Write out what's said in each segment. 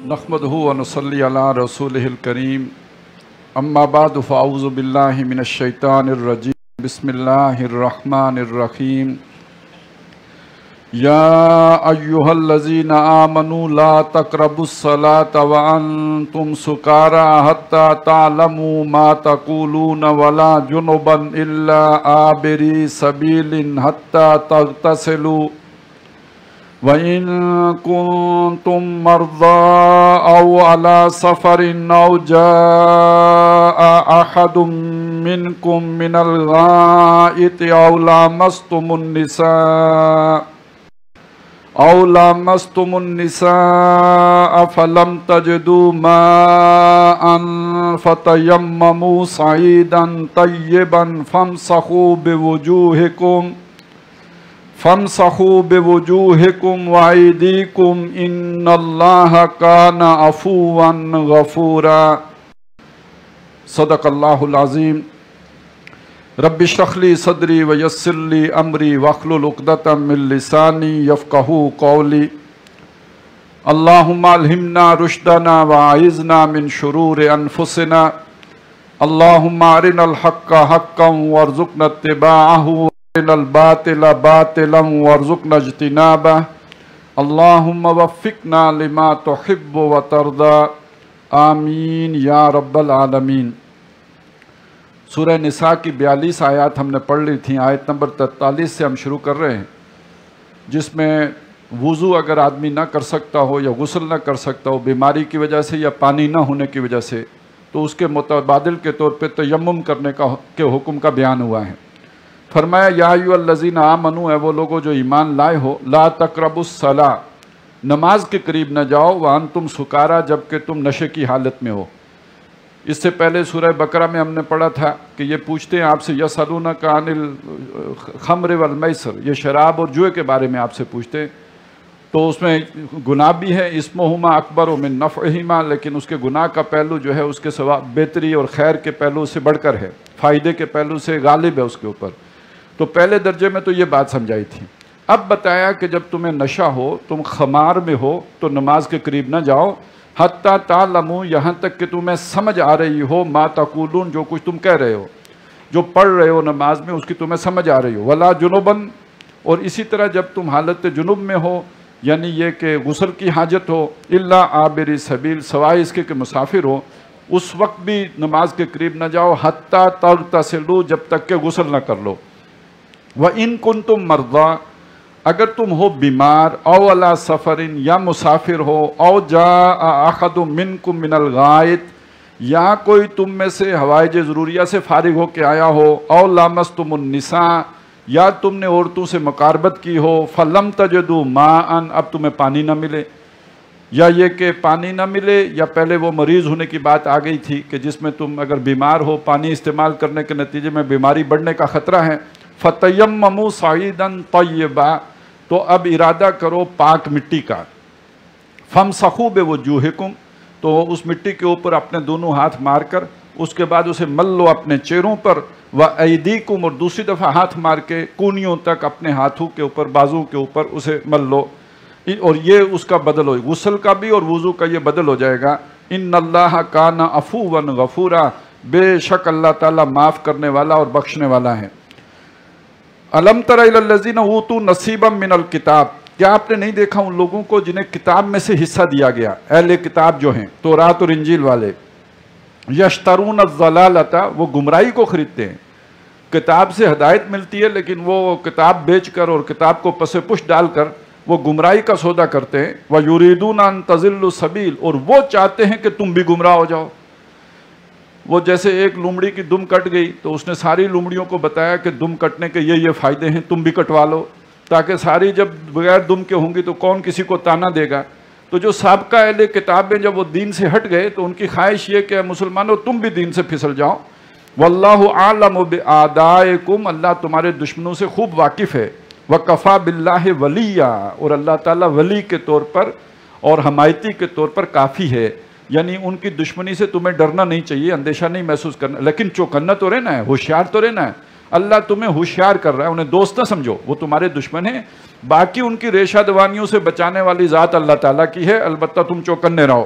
نحمدہ و نصلی علی رسولہ الکریم اما بعد فاعوذ باللہ من الشیطان الرجیم بسم اللہ الرحمن الرحیم یا ایہا الذین آمنوا لا تقربوا الصلاة وانتم سکارى حتی تعلموا ما تقولون ولا جنبا الا عابری سبیل حتی تغتسلوا وَإِن كُنتُم مَّرْضَىٰ أَوْ عَلَىٰ سَفَرٍ أَوْ جَاءَ أَحَدٌ مِّنكُم مِّنَ الْغَائِطِ أَوْ لَامَسْتُمُ النِّسَاءَ فَلَمْ تَجِدُوا مَاءً فَتَيَمَّمُوا صَعِيدًا طَيِّبًا فامسحوا بوجوهكم وأيديكم إن الله كان عفوا غفورا صدق الله العظيم رب اشرح لي صدري ويسر لي أمري واحلل عقدة من لساني يفقهوا قولي اللهم ألهمنا رشدنا وأعذنا من شرور أنفسنا اللهم أرنا الحق حقا وارزقنا اتباعه الباطل باطلا وارزقنا اجتنابه اللهم وفقنا لما تحب وترضى آمین یا رب العالمین۔ سورہ نساء کی 42 آیات ہم نے پڑھ لی تھیں، آیت نمبر 43 سے ہم شروع کر رہے ہیں، جس میں وضو اگر آدمی نہ کر سکتا ہو یا غسل نہ کر سکتا ہو بیماری کی وجہ سے یا پانی نہ ہونے کی وجہ سے، تو اس کے متبادل کے طور پہ تیمم کرنے کے حکم کا بیان ہوا ہے۔ فرمایا یا ایھا الذین آمنوا، اے وہ لوگوں جو ایمان لائے ہو، لا تقربوا الصلاۃ، نماز کے قریب نہ جاؤ، وانتم سکارا، جبکہ تم نشے کی حالت میں ہو۔ اس سے پہلے سورہ بقرہ میں ہم نے پڑھا تھا کہ یہ پوچھتے ہیں آپ سے یسألونک عن الخمر والمیسر، یہ شراب اور جوئے کے بارے میں آپ سے پوچھتے ہیں، تو اس میں گناہ بھی ہے، اسمہما اکبر من نفعہما، لیکن اس کے گناہ کا پہلو جو ہے اس کے سوا بہتری اور خیر کے پہلو سے بڑھ کر ہے، فائدے کے پہلو سے غالب ہے اس کے اوپر۔ تو پہلے درجے میں تو یہ بات سمجھائی تھی۔ اب بتایا کہ جب تمہیں نشہ ہو، تم خمار میں ہو، تو نماز کے قریب نہ جاؤ، حتی تعلموا، یہاں تک کہ تمہیں سمجھ آ رہی ہو، ما تقولون، جو کچھ تم کہہ رہے ہو، جو پڑھ رہے ہو نماز میں اس کی تمہیں سمجھ آ رہی ہو، ولا جنوباً، اور اسی طرح جب تم حالت جنوب میں ہو، یعنی یہ کہ غسل کی حاجت ہو، الا عابری سبیل، سوائے اس کے کہ مسافر ہو، اس وقت بھی نماز کے قریب نہ جاؤ، حتی تغتسلوا، جب تک کہ غسل نہ کر لو۔ وَإِن كُنتُم مَّرْضَىٰ، اگر تم ہو بیمار، او عَلَىٰ سَفَرٍ، یا مسافر ہو، او جَاءَ أَحَدٌ مِّنكُم مِّنَ الْغَائِطِ، یا کوئی تم میں سے حوائج ضروریہ سے فارغ ہو کے آیا ہو، او لامستم النساء، یا تم نے عورتوں سے مقاربت کی ہو، فَلَمْ تَجِدُوا مَاءً، اب تمہیں پانی نہ ملے، یا یہ کہ پانی نہ ملے، یا پہلے وہ مریض ہونے کی بات آ گئی تھی کہ جس میں تم اگر بیمار ہو، پانی استعمال کرنے کے نتیجے میں بیماری بڑھنے کا خطرہ ہے، فَتَيَمَّمُوا صَعِيدًا طَيِّبًا، تو اب ارادہ کرو پاک مٹی کا، فَامْسَحُوا بِوُجُوهِكُمْ، تو اس مٹی کے اوپر اپنے دونوں ہاتھ مار کر اس کے بعد اسے مل لو اپنے چہروں پر، وَأَيْدِيكُمْ، اور دوسری دفعہ ہاتھ مار کے کونیوں تک اپنے ہاتھوں کے اوپر، بازو کے اوپر اسے مل لو، اور یہ اس کا بدل ہو، غسل کا بھی اور وضو کا یہ بدل ہو جائے گا۔ إِنَّ اللَّهَ كَانَ عَفُوًّا غَفُورًا، بے شک اللہ تعالیٰ معاف کرنے والا اور بخشنے والا ہے۔ الم تر الی الذین اوتوا نصیبا من الکتاب، کیا آپ نے نہیں دیکھا ان لوگوں کو جنہیں کتاب میں سے حصہ دیا گیا، اہل کتاب جو ہیں تورات اور انجیل والے، یشترون الضلالۃ، وہ گمراہی کو خریدتے ہیں، کتاب سے ہدایت ملتی ہے لیکن وہ کتاب بیچ کر اور کتاب کو پس پش ڈال کر وہ گمراہی کا سودا کرتے ہیں، وَيُرِيدُونَ أَن تَضِلُّوا السَّبِيلَ، اور وہ چاہتے ہیں کہ تم بھی گمراہ ہو جاؤ۔ وہ جیسے ایک لومڑی کی دم کٹ گئی تو اس نے ساری لومڑیوں کو بتایا کہ دم کٹنے کے یہ فائدے ہیں، تم بھی کٹوا لو، تاکہ ساری جب بغیر دم کے ہوں گی تو کون کسی کو تانا دے گا۔ تو جو سابقہ اہل کتاب میں جب وہ دین سے ہٹ گئے تو ان کی خواہش یہ کہ مسلمانوں تم بھی دین سے پھسل جاؤ۔ واللہ اعلم بأعدائکم، اللہ تمہارے دشمنوں سے خوب واقف ہے۔ وکفیٰ باللہ ولیہ، اور اللہ تعالیٰ ولی کے طور پر اور حمایتی کے طور پر کافی ہے، یعنی ان کی دشمنی سے تمہیں ڈرنا نہیں چاہیے، اندیشہ نہیں محسوس کرنا، لیکن چوکنا تو رہنا ہے، ہوشیار تو رہنا ہے۔ اللہ تمہیں ہوشیار کر رہا ہے، انہیں دوست نہ سمجھو، وہ تمہارے دشمن ہیں، باقی ان کی ریشہ دوانیوں سے بچانے والی ذات اللہ تعالیٰ کی ہے، البتہ تم چوکنے رہو۔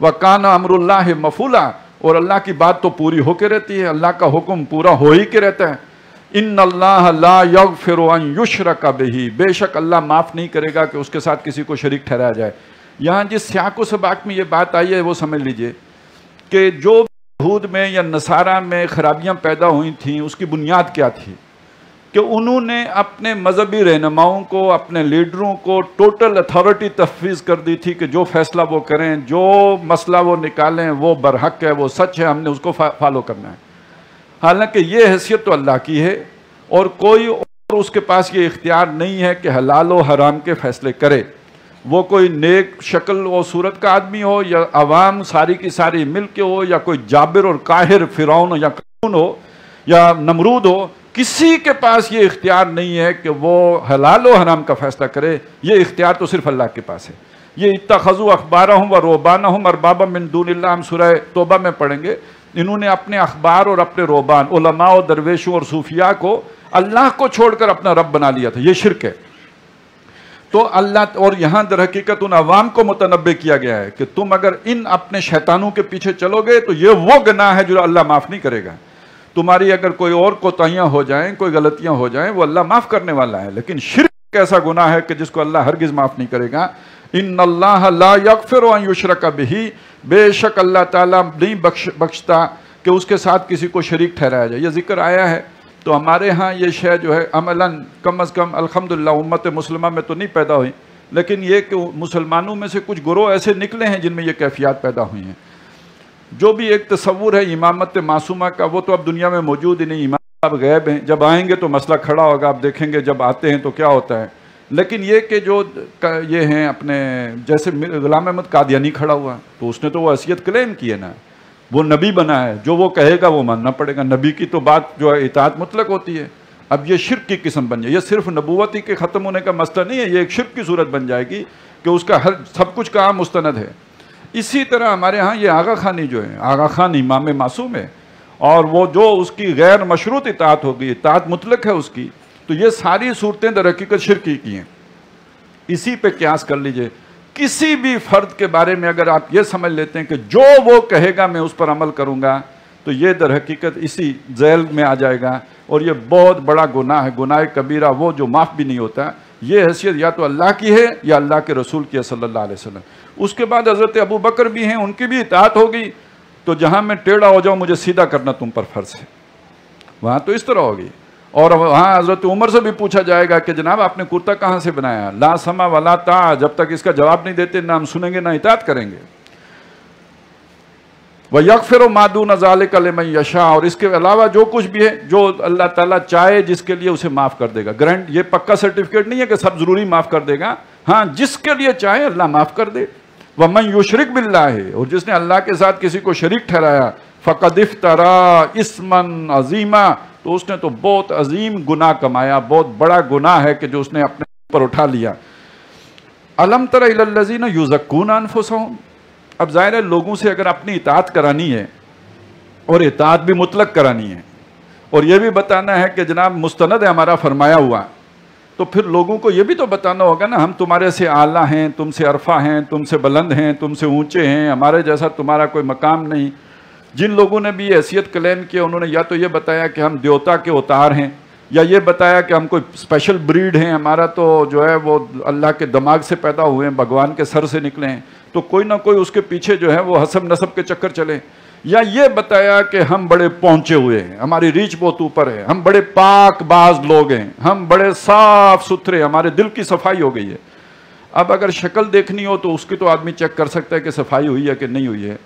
وَكَانَ أَمْرُ اللَّهِ مَفْعُولًا، اور اللہ کی بات تو پوری ہو کے رہتی ہے، اللہ کا حکم پورا ہو ہی کے رہتا ہے۔ إِنَّ اللَّهَ لَا يَغْفِرُ أَن يُشْرَكَ بِهِ، بے شک اللہ معاف نہیں کرے گا کہ اس کے ساتھ کسی کو شریک ٹھہرایا جائے۔ یہاں جس سیاق و سباق میں یہ بات آئی ہے وہ سمجھ لیجئے کہ جو یہود میں یا نصارہ میں خرابیاں پیدا ہوئی تھیں اس کی بنیاد کیا تھی؟ کہ انہوں نے اپنے مذہبی رہنماؤں کو، اپنے لیڈروں کو ٹوٹل اتھارٹی تفویض کر دی تھی کہ جو فیصلہ وہ کریں، جو مسئلہ وہ نکالیں وہ برحق ہے، وہ سچ ہے، ہم نے اس کو فالو کرنا ہے۔ حالانکہ یہ حیثیت تو اللہ کی ہے، اور کوئی اور اس کے پاس یہ اختیار نہیں ہے کہ حلال و حرام کے فیصلے کرے، وہ کوئی نیک شکل و صورت کا آدمی ہو یا عوام ساری کی ساری مل کے ہو، یا کوئی جابر اور قاہر فرعون یا قارون ہو یا نمرود ہو، کسی کے پاس یہ اختیار نہیں ہے کہ وہ حلال و حرام کا فیصلہ کرے۔ یہ اختیار تو صرف اللہ کے پاس ہے۔ یہ اتخذوا احبارهم ورهبانهم اربابا من دون اللہ، ہم سورہ توبہ میں پڑھیں گے۔ انہوں نے اپنے اخبار اور اپنے روبان، علماء و درویشوں اور صوفیاء کو اللہ کو چھوڑ کر اپنا رب بنا لیا تھا۔ یہ شرک ہے۔ تو اللہ، اور یہاں در حقیقت ان عوام کو متنبہ کیا گیا ہے کہ تم اگر ان اپنے شیطانوں کے پیچھے چلو گے تو یہ وہ گناہ ہے جو اللہ معاف نہیں کرے گا۔ تمہاری اگر کوئی اور کوتاہیاں ہو جائیں، کوئی غلطیاں ہو جائیں، وہ اللہ معاف کرنے والا ہے، لیکن شرک ایک ایسا گناہ ہے کہ جس کو اللہ ہرگز معاف نہیں کرے گا۔ ان اللہ لا یغفر ان یشرک بہ، بے شک اللہ تعالیٰ نہیں بخشتا کہ اس کے ساتھ کسی کو شریک ٹھہرایا جائے۔ یہ ذکر آیا ہے تو ہمارے ہاں یہ شے جو ہے عملاً کم از کم الحمدللہ امت مسلمہ میں تو نہیں پیدا ہوئی، لیکن یہ کہ مسلمانوں میں سے کچھ گروہ ایسے نکلے ہیں جن میں یہ کیفیات پیدا ہوئی ہیں۔ جو بھی ایک تصور ہے امامت معصومہ کا، وہ تو اب دنیا میں موجود ہی نہیں، امام صاحب غیب ہیں، جب آئیں گے تو مسئلہ کھڑا ہوگا، آپ دیکھیں گے جب آتے ہیں تو کیا ہوتا ہے۔ لیکن یہ کہ جو یہ ہیں اپنے جیسے غلام احمد قادیانی کھڑا ہوا تو اس نے تو وہ حیثیت کلیم کی ہے نا، وہ نبی بنا ہے، جو وہ کہے گا وہ ماننا پڑے گا، نبی کی تو بات جو ہے اطاعت مطلق ہوتی ہے۔ اب یہ شرک کی قسم بن جائے، یہ صرف نبوتی کے ختم ہونے کا مسئلہ نہیں ہے، یہ ایک شرک کی صورت بن جائے گی کہ اس کا ہر سب کچھ کا مستند ہے۔ اسی طرح ہمارے ہاں یہ آغا خانی جو ہے، آغا خان امام معصوم ہے، اور وہ جو اس کی غیر مشروط اطاعت ہوگی، اطاعت مطلق ہے اس کی، تو یہ ساری صورتیں در حقیقت شرکی کی ہیں۔ اسی پہ قیاس کر لیجئے، کسی بھی فرد کے بارے میں اگر آپ یہ سمجھ لیتے ہیں کہ جو وہ کہے گا میں اس پر عمل کروں گا، تو یہ در حقیقت اسی ذیل میں آ جائے گا، اور یہ بہت بڑا گناہ ہے، گناہ کبیرہ، وہ جو معاف بھی نہیں ہوتا۔ یہ حیثیت یا تو اللہ کی ہے یا اللہ کے رسول کی ہے صلی اللہ علیہ وسلم۔ اس کے بعد حضرت ابو بکر بھی ہیں، ان کی بھی اطاعت ہوگی، تو جہاں میں ٹیڑھا ہو جاؤں مجھے سیدھا کرنا تم پر فرض ہے، وہاں تو اس طرح ہوگی۔ اور وہاں حضرت عمر سے بھی پوچھا جائے گا کہ جناب آپ نے کرتا کہاں سے بنایا؟ لا سمع ولا طاعہ، جب تک اس کا جواب نہیں دیتے نہ ہم سنیں گے نہ اطاعت کریں گے۔ وَيَغْفِرُ مَا دُونَ ذَلِكَ لِمَن يَشَاءُ، اور اس کے علاوہ جو کچھ بھی ہے جو اللہ تعالیٰ چاہے جس کے لیے اسے معاف کر دے گا۔ گرانٹ یہ پکا سرٹیفکیٹ نہیں ہے کہ سب ضروری معاف کر دے گا، ہاں جس کے لیے چاہے اللہ معاف کر دے۔ وَمَن يُشْرِكْ بِاللَّهِ، اور جس نے اللہ کے ساتھ کسی کو شریک ٹھہرایا، فَقَدِ افْتَرَىٰ إِثْمًا عَظِيمًا، تو اس نے تو بہت عظیم گناہ کمایا، بہت بڑا گناہ ہے کہ جو اس نے اپنے اوپر اٹھا لیا۔ أَلَمْ تَرَ إِلَى الَّذِينَ يُزَكُّونَ أَنفُسَهُمْ، اب ظاہر ہے لوگوں سے اگر اپنی اطاعت کرانی ہے اور اطاعت بھی مطلق کرانی ہے، اور یہ بھی بتانا ہے کہ جناب مستند ہے ہمارا فرمایا ہوا، تو پھر لوگوں کو یہ بھی تو بتانا ہوگا نا ہم تمہارے سے اعلیٰ ہیں، تم سے عرفہ ہیں، تم سے بلند ہیں، تم سے اونچے ہیں، ہمارے جیسا تمہارا کوئی مقام نہیں۔ جن لوگوں نے بھی یہ حیثیت کلیم کی انہوں نے یا تو یہ بتایا کہ ہم دیوتا کے اوتار ہیں، یا یہ بتایا کہ ہم کوئی اسپیشل بریڈ ہیں، ہمارا تو جو ہے وہ اللہ کے دماغ سے پیدا ہوئے ہیں، بھگوان کے سر سے نکلے ہیں، تو کوئی نہ کوئی اس کے پیچھے جو ہے وہ حسب نسب کے چکر چلے، یا یہ بتایا کہ ہم بڑے پہنچے ہوئے ہیں، ہماری ریچ بہت اوپر ہے، ہم بڑے پاک باز لوگ ہیں، ہم بڑے صاف ستھرے، ہمارے دل کی صفائی ہو گئی ہے۔ اب اگر شکل دیکھنی ہو تو اس کی تو آدمی چیک کر سکتا ہے کہ صفائی ہوئی ہے کہ نہیں ہوئی ہے،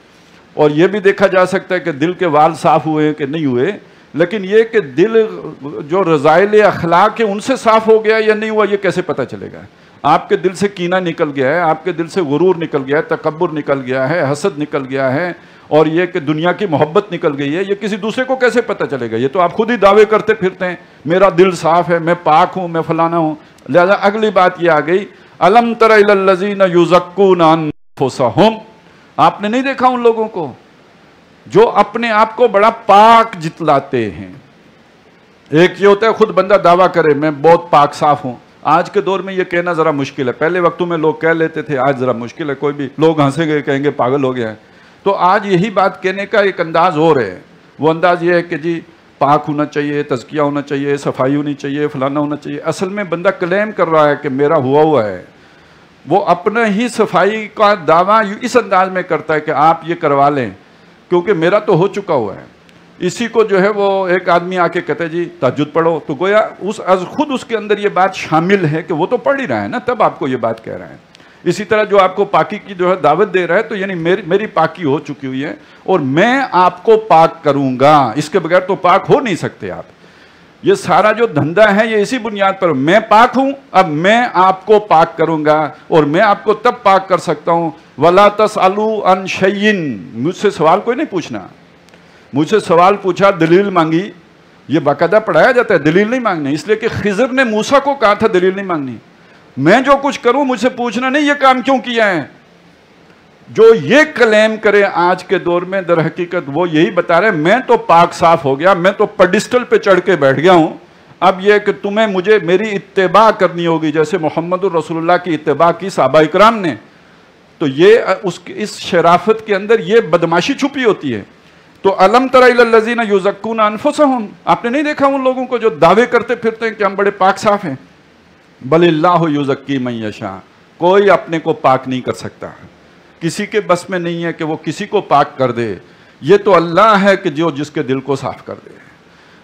اور یہ بھی دیکھا جا سکتا ہے کہ دل کے وال صاف ہوئے ہیں کہ نہیں ہوئے، لیکن یہ کہ دل جو رذائل اخلاق ہے ان سے صاف ہو گیا یا نہیں ہوا یہ کیسے پتہ چلے گا؟ آپ کے دل سے کینہ نکل گیا ہے، آپ کے دل سے غرور نکل گیا ہے، تکبر نکل گیا ہے، حسد نکل گیا ہے، اور یہ کہ دنیا کی محبت نکل گئی ہے، یہ کسی دوسرے کو کیسے پتہ چلے گا؟ یہ تو آپ خود ہی دعوے کرتے پھرتے ہیں میرا دل صاف ہے، میں پاک ہوں، میں فلانا ہوں۔ لہذا اگلی بات یہ آ گئی، الم تر الی الذین یزکون انفسہم، آپ نے نہیں دیکھا ان لوگوں کو جو اپنے آپ کو بڑا پاک جتلاتے ہیں؟ ایک یہ ہوتا ہے خود بندہ دعویٰ کرے میں بہت پاک صاف ہوں، آج کے دور میں یہ کہنا ذرا مشکل ہے، پہلے وقتوں میں لوگ کہہ لیتے تھے، آج ذرا مشکل ہے، کوئی بھی لوگ ہنسیں گے کہیں گے پاگل ہو گیا ہے. تو آج یہی بات کہنے کا ایک انداز اور ہے. وہ انداز یہ ہے کہ جی پاک ہونا چاہیے، تزکیہ ہونا چاہیے، صفائی ہونی چاہیے، فلانا ہونا چاہیے. اصل میں بندہ کلیم کر رہا ہے کہ میرا ہوا ہے، وہ اپنے ہی صفائی کا دعویٰ اس انداز میں کرتا ہے کہ آپ یہ کروا لیں کیونکہ میرا تو ہو چکا ہوا ہے. اسی کو جو ہے وہ ایک آدمی آ کے کہتے جی تہجد پڑھو، تو گویا خود اس کے اندر یہ بات شامل ہے کہ وہ تو پڑھ ہی رہا ہے نا، تب آپ کو یہ بات کہہ رہا ہے. اسی طرح جو آپ کو پاکی کی جو ہے دعوت دے رہا ہے، تو یعنی میری پاکی ہو چکی ہوئی ہے اور میں آپ کو پاک کروں گا، اس کے بغیر تو پاک ہو نہیں سکتے آپ. یہ سارا جو دھندا ہے یہ اسی بنیاد پر، میں پاک ہوں، اب میں آپ کو پاک کروں گا اور میں آپ کو تب پاک کر سکتا ہوں. وَلَا تَسْأَلُوا عَنْ شَيْءٍ، مجھ سے سوال کوئی نہیں پوچھنا. مجھ سے سوال پوچھا، دلیل مانگی، یہ باقاعدہ پڑھایا جاتا ہے، دلیل نہیں مانگنی. اس لیے کہ خضر نے موسیٰ کو کہا تھا دلیل نہیں مانگنی. میں جو کچھ کروں مجھ سے پوچھنا نہیں یہ کام کیوں کیا ہے. جو یہ کلیم کرے آج کے دور میں در حقیقت وہ یہی بتا رہے میں تو پاک صاف ہو گیا، میں تو پیڈسٹل پہ چڑھ کے بیٹھ گیا ہوں. اب یہ کہ تمہیں مجھے میری اتباع کرنی ہوگی، جیسے محمد الرسول اللہ کی اتباع کی صحابہ اکرام نے. تو یہ اس شرافت کے اندر یہ بدماشی چھپی ہوتی ہے. تو الم تر الی الذین یزکون انفسہم، آپ نے نہیں دیکھا ان لوگوں کو جو دعوے کرتے پھرتے ہیں کہ ہم بڑے پاک صاف ہیں. بل اللہ یزکی من یشاء، کوئی اپنے کو پاک نہیں کر سکتا، کسی کے بس میں نہیں ہے کہ وہ کسی کو پاک کر دے. یہ تو اللہ ہے کہ جو جس کے دل کو صاف کر دے،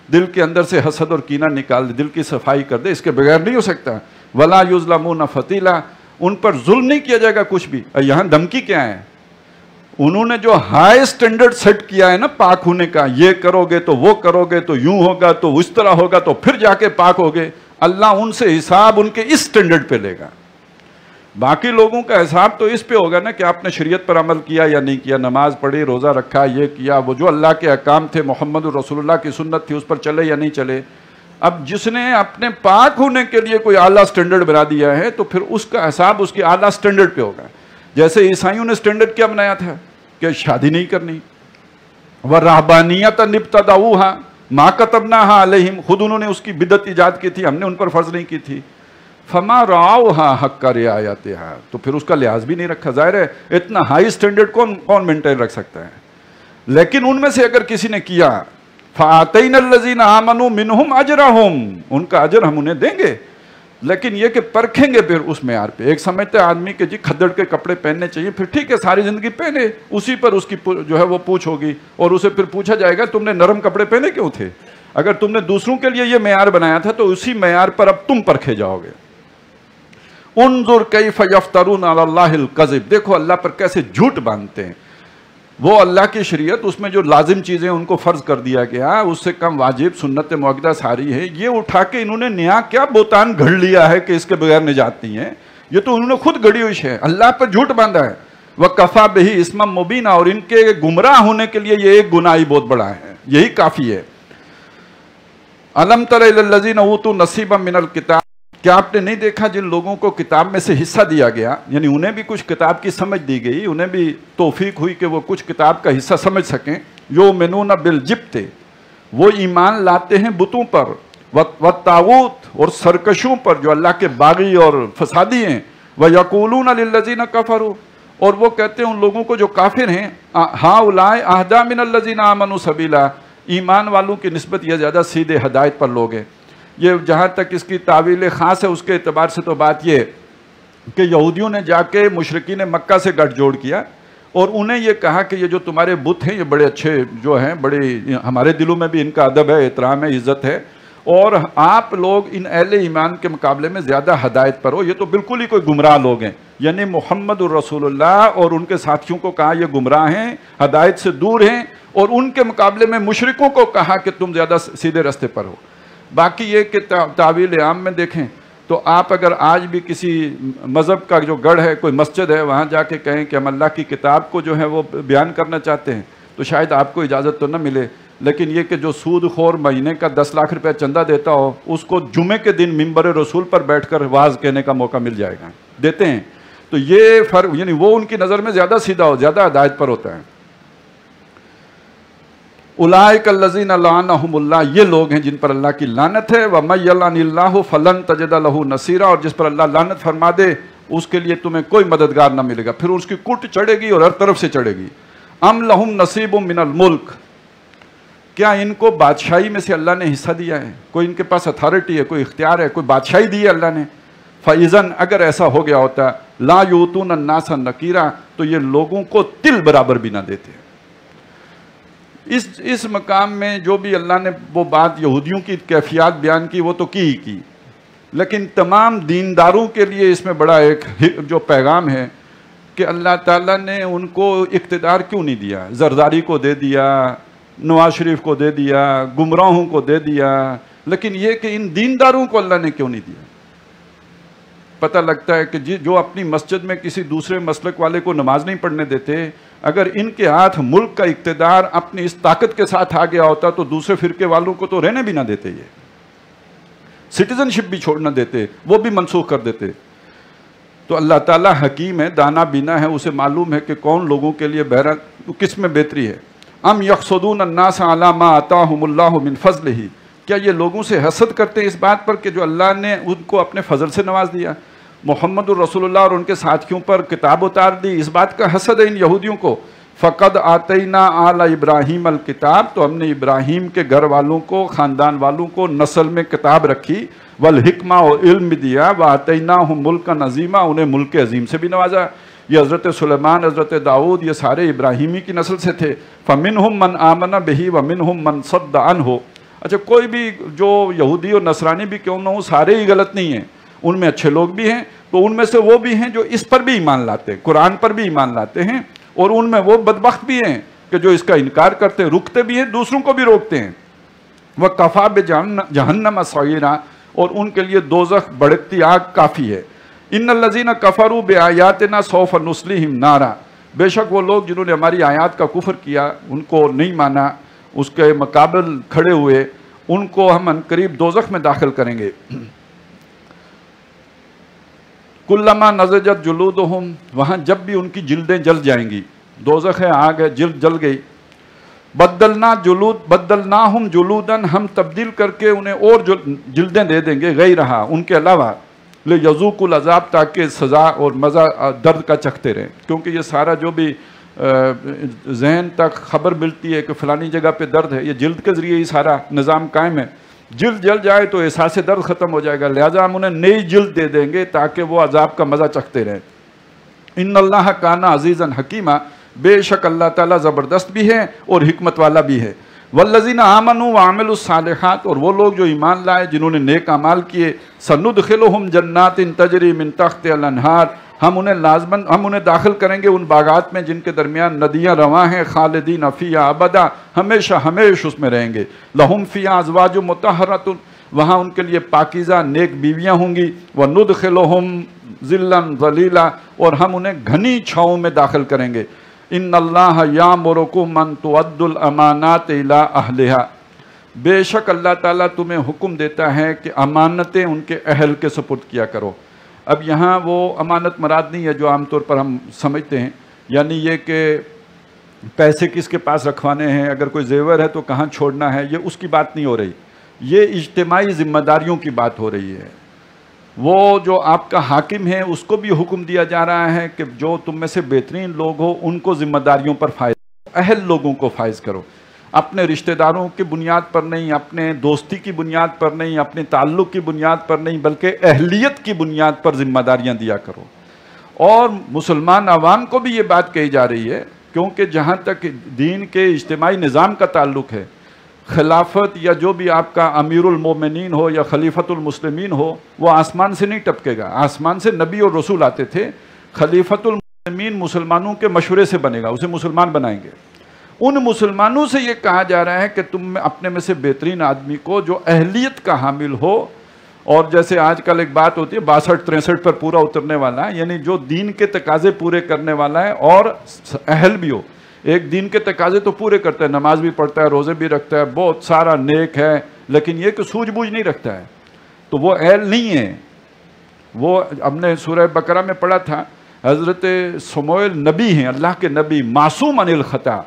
دل کے اندر سے حسد اور کینہ نکال دے، دل کی صفائی کر دے، اس کے بغیر نہیں ہو سکتا. ولا یظلمون فتیلا، ان پر ظلم نہیں کیا جائے گا کچھ بھی. یہاں دھمکی کیا ہے؟ انہوں نے جو ہائی سٹینڈرڈ سیٹ کیا ہے نا پاک ہونے کا، یہ کرو گے تو وہ کرو گے تو یوں ہوگا تو اس طرح ہوگا تو پھر جا کے پاک ہوگے. اللہ ان سے حساب ان کے اس سٹینڈرڈ پہ لے گا. باقی لوگوں کا حساب تو اس پہ ہوگا نا کہ آپ نے شریعت پر عمل کیا یا نہیں کیا، نماز پڑھی، روزہ رکھا، یہ کیا، وہ جو اللہ کے احکام تھے، محمد الرسول اللہ کی سنت تھی، اس پر چلے یا نہیں چلے. اب جس نے اپنے پاک ہونے کے لیے کوئی اعلیٰ سٹینڈرڈ بنا دیا ہے تو پھر اس کا حساب اس کے اعلیٰ سٹینڈرڈ پہ ہوگا. جیسے عیسائیوں نے سٹینڈرڈ کیا بنایا تھا کہ شادی نہیں کرنی. وَرَهْبَانِيَّةً ابْتَدَعُوهَا مَا كَتَبْنَاهَا عَلَيْهِمْ، خود انہوں نے اس کی بدعت ایجاد کی تھی، ہم نے ان پر فرض نہیں کی تھی. فَمَا رَعَوْهَا حَقَّ رِعَایَتِهَا، تو پھر اس کا لحاظ بھی نہیں رکھا. ظاہر ہے اتنا ہائی سٹینڈرڈ کون مینٹین رکھ سکتا ہے. لیکن ان میں سے اگر کسی نے کیا فَآتَيْنَا الَّذِينَ آمَنُوا مِنْهُمْ أَجْرَهُمْ، ان کا اجر ہم انہیں دیں گے. لیکن یہ کہ پرکھیں گے پھر اس معیار پہ. ایک سمجھتے آدمی کہ جی کھدڑ کے کپڑے پہننے چاہیے، پھر ٹھیک ہے ساری زندگی پہنے، اسی پر اس کی جو ہے وہ پوچھ ہوگی اور اسے پھر پوچھا جائے گا تم نے نرم کپڑے پہنے کیوں تھے؟ اگر تم نے دوسروں کے لیے یہ معیار بنایا تھا تو اسی معیار پر اب تم پرکھے جاؤ گے. انظر کیف یفترون علی اللہ الکذب، دیکھو اللہ پر کیسے جھوٹ باندھتے ہیں. وہ اللہ کی شریعت، اس میں جو لازم چیزیں ان کو فرض کر دیا گیا، اس سے کم واجب سنت مؤکدہ ساری ہے، یہ اٹھا کے انہوں نے نیا کیا بہتان گھڑ لیا ہے کہ اس کے بغیر نجات نہیں ہے. یہ تو انہوں نے خود گھڑی ہوئی ہے، اللہ پر جھوٹ باندھا ہے. وَكَفَى بِهِ اسْمًا مُبِينًا، اور ان کے گمراہ ہونے کے لیے یہ ایک گناہ بہت بڑا ہے، یہی کافی ہے. أَلَمْ تَرَ إِلَى الَّذِينَ أُوتُوا نَصِيبًا مِنَ الْكِتَابِ، کیا آپ نے نہیں دیکھا جن لوگوں کو کتاب میں سے حصہ دیا گیا، یعنی انہیں بھی کچھ کتاب کی سمجھ دی گئی، انہیں بھی توفیق ہوئی کہ وہ کچھ کتاب کا حصہ سمجھ سکیں. یؤمنون بالجبت، وہ ایمان لاتے ہیں بتوں پر، والطاغوت، اور سرکشوں پر جو اللہ کے باغی اور فسادی ہیں. ویقولون للذین کفروا، اور وہ کہتے ہیں ان لوگوں کو جو کافر ہیں، ہؤلاء اہدی من الذین آمنوا سبیلا، ایمان والوں کی نسبت یہ زیادہ سیدھے ہدایت پر لوگ ہیں. یہ جہاں تک اس کی تعویل خاص ہے اس کے اعتبار سے تو بات یہ کہ یہودیوں نے جا کے مشرکین مکہ سے گٹھ جوڑ کیا اور انہیں یہ کہا کہ یہ جو تمہارے بت ہیں یہ بڑے اچھے جو ہیں، بڑے ہمارے دلوں میں بھی ان کا ادب ہے، احترام ہے، عزت ہے، اور آپ لوگ ان اہل ایمان کے مقابلے میں زیادہ ہدایت پر ہو، یہ تو بالکل ہی کوئی گمراہ لوگ ہیں. یعنی محمد الرسول اللہ اور ان کے ساتھیوں کو کہا یہ گمراہ ہیں، ہدایت سے دور ہیں، اور ان کے مقابلے میں مشرکوں کو کہا کہ تم زیادہ سیدھے رستے پر ہو. باقی یہ کہ تعویل عام میں دیکھیں تو آپ اگر آج بھی کسی مذہب کا جو گڑھ ہے، کوئی مسجد ہے، وہاں جا کے کہیں کہ ہم اللہ کی کتاب کو جو ہے وہ بیان کرنا چاہتے ہیں تو شاید آپ کو اجازت تو نہ ملے. لیکن یہ کہ جو سود خور مہینے کا 10 لاکھ روپے چندہ دیتا ہو، اس کو جمعے کے دن منبر رسول پر بیٹھ کر واعظ کہنے کا موقع مل جائے گا، دیتے ہیں. تو یہ فرق، یعنی وہ ان کی نظر میں زیادہ سیدھا ہو، زیادہ ہدایت پر ہوتا ہے. اولئک الذین لعنہم اللہ، یہ لوگ ہیں جن پر اللہ کی لعنت ہے، وَمَن یلعن اللہ فلن تجد لہ نصیرا، اور جس پر اللہ لعنت فرما دے اس کے لیے تمہیں کوئی مددگار نہ ملے گا، پھر اس کی کٹ چڑھے گی اور ہر طرف سے چڑھے گی۔ ام لہم نصیب من الملک، کیا ان کو بادشاہی میں سے اللہ نے حصہ دیا ہے؟ کوئی ان کے پاس اتھارٹی ہے، کوئی اختیار ہے، کوئی بادشاہی دی ہے اللہ نے؟ فَإِذًا، اگر ایسا ہو گیا ہوتا، لا یؤتون الناس نقیرا، تو یہ لوگوں کو تل برابر بھی نہ دیتے۔ اس مقام میں جو بھی اللہ نے وہ بات یہودیوں کی کیفیات بیان کی وہ تو کی، لیکن تمام دینداروں کے لیے اس میں بڑا ایک جو پیغام ہے کہ اللہ تعالیٰ نے ان کو اقتدار کیوں نہیں دیا؟ زرداری کو دے دیا، نواز شریف کو دے دیا، گمراہوں کو دے دیا، لیکن یہ کہ ان دینداروں کو اللہ نے کیوں نہیں دیا؟ پتہ لگتا ہے کہ جو اپنی مسجد میں کسی دوسرے مسلک والے کو نماز نہیں پڑھنے دیتے، اگر ان کے ہاتھ ملک کا اقتدار اپنی اس طاقت کے ساتھ آ گیا ہوتا تو دوسرے فرقے والوں کو تو رہنے بھی نہ دیتے، یہ سٹیزن شپ بھی چھوڑنا دیتے، وہ بھی منسوخ کر دیتے۔ تو اللہ تعالیٰ حکیم ہے، دانا بینا ہے، اسے معلوم ہے کہ کون لوگوں کے لیے بہرحال کس میں بہتری ہے۔ ام یحسدون الناس علی ما آتاہم اللہ من فضلہ، کیا یہ لوگوں سے حسد کرتے ہیں اس بات پر کہ جو اللہ نے ان کو اپنے فضل سے نواز دیا؟ محمد الرسول اللہ اور ان کے ساتھیوں پر کتاب اتار دی، اس بات کا حسد ہے ان یہودیوں کو۔ فقد آتینا آل ابراہیم الکتاب، تو ہم نے ابراہیم کے گھر والوں کو، خاندان والوں کو نسل میں کتاب رکھی، والحکمہ اور علم بھی دیا، وآتیناہم ملکا عظیما، انہیں ملک عظیم سے بھی نوازا۔ یہ حضرت سلیمان، حضرت داؤد، یہ سارے ابراہیمی کی نسل سے تھے۔ فمنہم من آمن بہ ومنہم من صد عنہ، اچھا کوئی بھی جو یہودی اور نصرانی بھی کیوں نہ ہو، سارے ہی غلط نہیں ہیں، ان میں اچھے لوگ بھی ہیں، تو ان میں سے وہ بھی ہیں جو اس پر بھی ایمان لاتے ہیں، قرآن پر بھی ایمان لاتے ہیں، اور ان میں وہ بدبخت بھی ہیں کہ جو اس کا انکار کرتے ہیں، رکتے بھی ہیں، دوسروں کو بھی روکتے ہیں۔ وَكَفَى بِجَهَنَّمَ سَعِيرًا، اور ان کے لیے دوزخ بھڑکتی آگ کافی ہے۔ ان الذین کفروا بآیاتنا سوف نصلیہم نارا، بے شک وہ لوگ جنہوں نے ہماری آیات کا کفر کیا، ان کو نہیں مانا، اس کے مقابل کھڑے ہوئے، ان کو ہم عنقریب دوزخ میں داخل کریں گے۔ کلما نضجت جلودہم، وہاں جب بھی ان کی جلدیں جل جائیں گی، دوزخ ہے، آگ ہے، جلد جل گئی، بدلناہم جلودن، ہم تبدیل کر کے انہیں اور جلدیں دے دیں گے غیرہا، ان کے علاوہ، لیذوقوا العذاب، تاکہ سزا اور مزہ درد کا چکھتے رہیں۔ کیونکہ یہ سارا جو بھی ذہن تک خبر ملتی ہے کہ فلانی جگہ پہ درد ہے، یہ جلد کے ذریعے ہی سارا نظام قائم ہے۔ جلد جل جائے تو احساس درد ختم ہو جائے گا، لہٰذا ہم انہیں نئی جلد دے دیں گے تاکہ وہ عذاب کا مزہ چکھتے رہیں۔ ان اللہ کان عزیزا حکیما، بے شک اللہ تعالیٰ زبردست بھی ہے اور حکمت والا بھی ہے۔ والذین آمنوا وعملوا الصالحات، اور وہ لوگ جو ایمان لائے جنہوں نے نیک اعمال کیے، سندخلہم جنات تجری من تحتہا الانہار، ہم انہیں داخل کریں گے ان باغات میں جن کے درمیان ندیاں رواں ہیں، خالدین فیہا ابدا، ہمیشہ ہمیشہ اس میں رہیں گے۔ لہم فیہا ازواج مطہرۃ، وہاں ان کے لیے پاکیزہ نیک بیویاں ہوں گی۔ وندخلہم ظلا ظلیلا، اور ہم انہیں گھنی چھاؤں میں داخل کریں گے۔ ان اللہ یامرکم ان تؤدوا الامانات الی اہلہا، بے شک اللہ تعالیٰ تمہیں حکم دیتا ہے کہ امانتیں ان کے اہل کے سپرد کیا کرو۔ اب یہاں وہ امانت مراد نہیں ہے جو عام طور پر ہم سمجھتے ہیں، یعنی یہ کہ پیسے کس کے پاس رکھوانے ہیں، اگر کوئی زیور ہے تو کہاں چھوڑنا ہے، یہ اس کی بات نہیں ہو رہی، یہ اجتماعی ذمہ داریوں کی بات ہو رہی ہے۔ وہ جو آپ کا حاکم ہے اس کو بھی حکم دیا جا رہا ہے کہ جو تم میں سے بہترین لوگ ہو ان کو ذمہ داریوں پر فائز کرو، اہل لوگوں کو فائز کرو، اپنے رشتہ داروں کی بنیاد پر نہیں، اپنے دوستی کی بنیاد پر نہیں، اپنے تعلق کی بنیاد پر نہیں، بلکہ اہلیت کی بنیاد پر ذمہ داریاں دیا کرو۔ اور مسلمان عوام کو بھی یہ بات کہی جا رہی ہے، کیونکہ جہاں تک دین کے اجتماعی نظام کا تعلق ہے، خلافت یا جو بھی آپ کا امیر المومنین ہو یا خلیفۃ المسلمین ہو، وہ آسمان سے نہیں ٹپکے گا۔ آسمان سے نبی اور رسول آتے تھے، خلیفۃ المسلمین مسلمانوں کے مشورے سے بنے گا، اسے مسلمان بنائیں گے۔ ان مسلمانوں سے یہ کہا جا رہا ہے کہ تم اپنے میں سے بہترین آدمی کو جو اہلیت کا حامل ہو، اور جیسے آج کل ایک بات ہوتی ہے 62-63 پر پورا اترنے والا ہے، یعنی جو دین کے تقاضے پورے کرنے والا ہے اور اہل بھی ہو۔ ایک دین کے تقاضے تو پورے کرتا ہے، نماز بھی پڑھتا ہے، روزے بھی رکھتا ہے، بہت سارا نیک ہے، لیکن یہ کہ سوجھ بوجھ نہیں رکھتا ہے، تو وہ اہل نہیں ہے۔ وہ ہم نے سورہ بقرہ میں پڑھا تھا، حضرت سموئیل نبی ہیں، اللہ کے نبی، معصوم عن الخطا،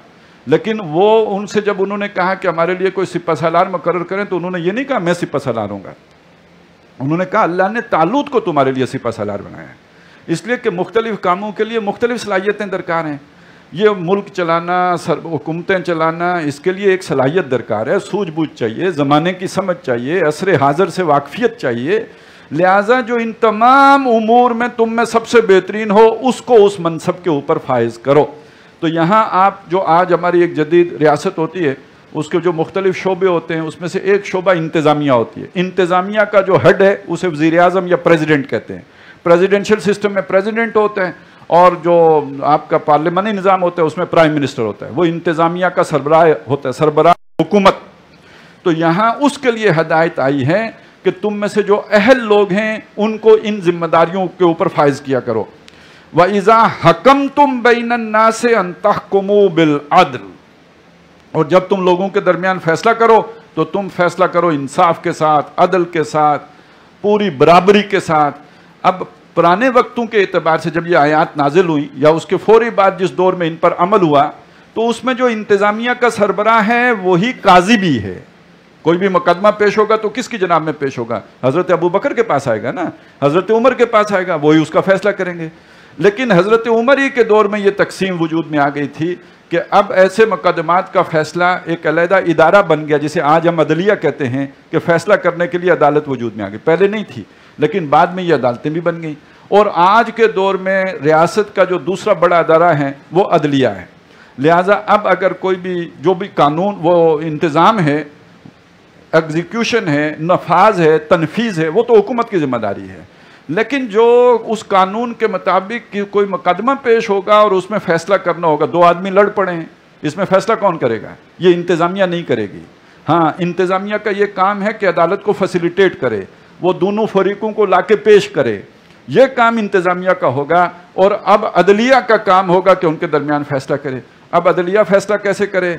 لیکن وہ ان سے جب انہوں نے کہا کہ ہمارے لیے کوئی سپہ سالار مقرر کریں تو انہوں نے یہ نہیں کہا میں سپہ سالار ہوں گا، انہوں نے کہا اللہ نے طالوت کو تمہارے لیے سپہ سالار بنایا ہے، اس لیے کہ مختلف کاموں کے لیے مختلف صلاحیتیں درکار ہیں. یہ ملک چلانا، حکومتیں چلانا، اس کے لیے ایک صلاحیت درکار ہے، سوجھ بوجھ چاہیے، زمانے کی سمجھ چاہیے، عصر حاضر سے واقفیت چاہیے. لہٰذا جو ان تمام امور میں تم میں سب سے بہترین ہو اس کو اس منصب کے اوپر فائز کرو. تو یہاں آپ جو آج ہماری ایک جدید ریاست ہوتی ہے اس کے جو مختلف شعبے ہوتے ہیں اس میں سے ایک شعبہ انتظامیہ ہوتی ہے. انتظامیہ کا جو ہیڈ ہے اسے وزیر اعظم یا پریزیڈنٹ کہتے ہیں. پریزیڈنشل سسٹم میں پریزیڈنٹ ہوتے ہیں اور جو آپ کا پارلیمانی نظام ہوتا ہے اس میں پرائم منسٹر ہوتا ہے. وہ انتظامیہ کا سربراہ ہوتا ہے، سربراہ حکومت. تو یہاں اس کے لیے ہدایت آئی ہے کہ تم میں سے جو اہل لوگ ہیں ان کو ان ذمہ داریوں کے اوپر فائز کیا کرو. وَإِذَا حَكَمْتُمْ بَيْنَ النَّاسِ أَن تَحْكُمُوا بِالْعَدْلِ، اور جب تم لوگوں کے درمیان فیصلہ کرو تو تم فیصلہ کرو انصاف کے ساتھ، عدل کے ساتھ، پوری برابری کے ساتھ. اب پرانے وقتوں کے اعتبار سے جب یہ آیات نازل ہوئی یا اس کے فوری بعد جس دور میں ان پر عمل ہوا تو اس میں جو انتظامیہ کا سربراہ ہے وہی قاضی بھی ہے. کوئی بھی مقدمہ پیش ہوگا تو کس کی جناب میں پیش ہوگا؟ حضرت ابوبکر کے پاس آئے گا نا، حضرت عمر کے پاس آئے گا، وہی اس کا فیصلہ کریں گے. لیکن حضرت عمر ہی کے دور میں یہ تقسیم وجود میں آ گئی تھی کہ اب ایسے مقدمات کا فیصلہ ایک علیحدہ ادارہ بن گیا جسے آج ہم عدلیہ کہتے ہیں کہ فیصلہ کرنے کے لیے عدالت وجود میں آ گئی. پہلے نہیں تھی لیکن بعد میں یہ عدالتیں بھی بن گئیں. اور آج کے دور میں ریاست کا جو دوسرا بڑا ادارہ ہے وہ عدلیہ ہے. لہٰذا اب اگر کوئی بھی جو بھی قانون وہ انتظام ہے، ایگزیکیوشن ہے، نفاذ ہے، تنفیذ ہے، وہ تو حکومت کی ذمہ داری ہے. لیکن جو اس قانون کے مطابق کوئی مقدمہ پیش ہوگا اور اس میں فیصلہ کرنا ہوگا، دو آدمی لڑ پڑے ہیں، اس میں فیصلہ کون کرے گا؟ یہ انتظامیہ نہیں کرے گی. ہاں، انتظامیہ کا یہ کام ہے کہ عدالت کو فیسیلیٹیٹ کرے، وہ دونوں فریقوں کو لا کے پیش کرے، یہ کام انتظامیہ کا ہوگا. اور اب عدلیہ کا کام ہوگا کہ ان کے درمیان فیصلہ کرے. اب عدلیہ فیصلہ کیسے کرے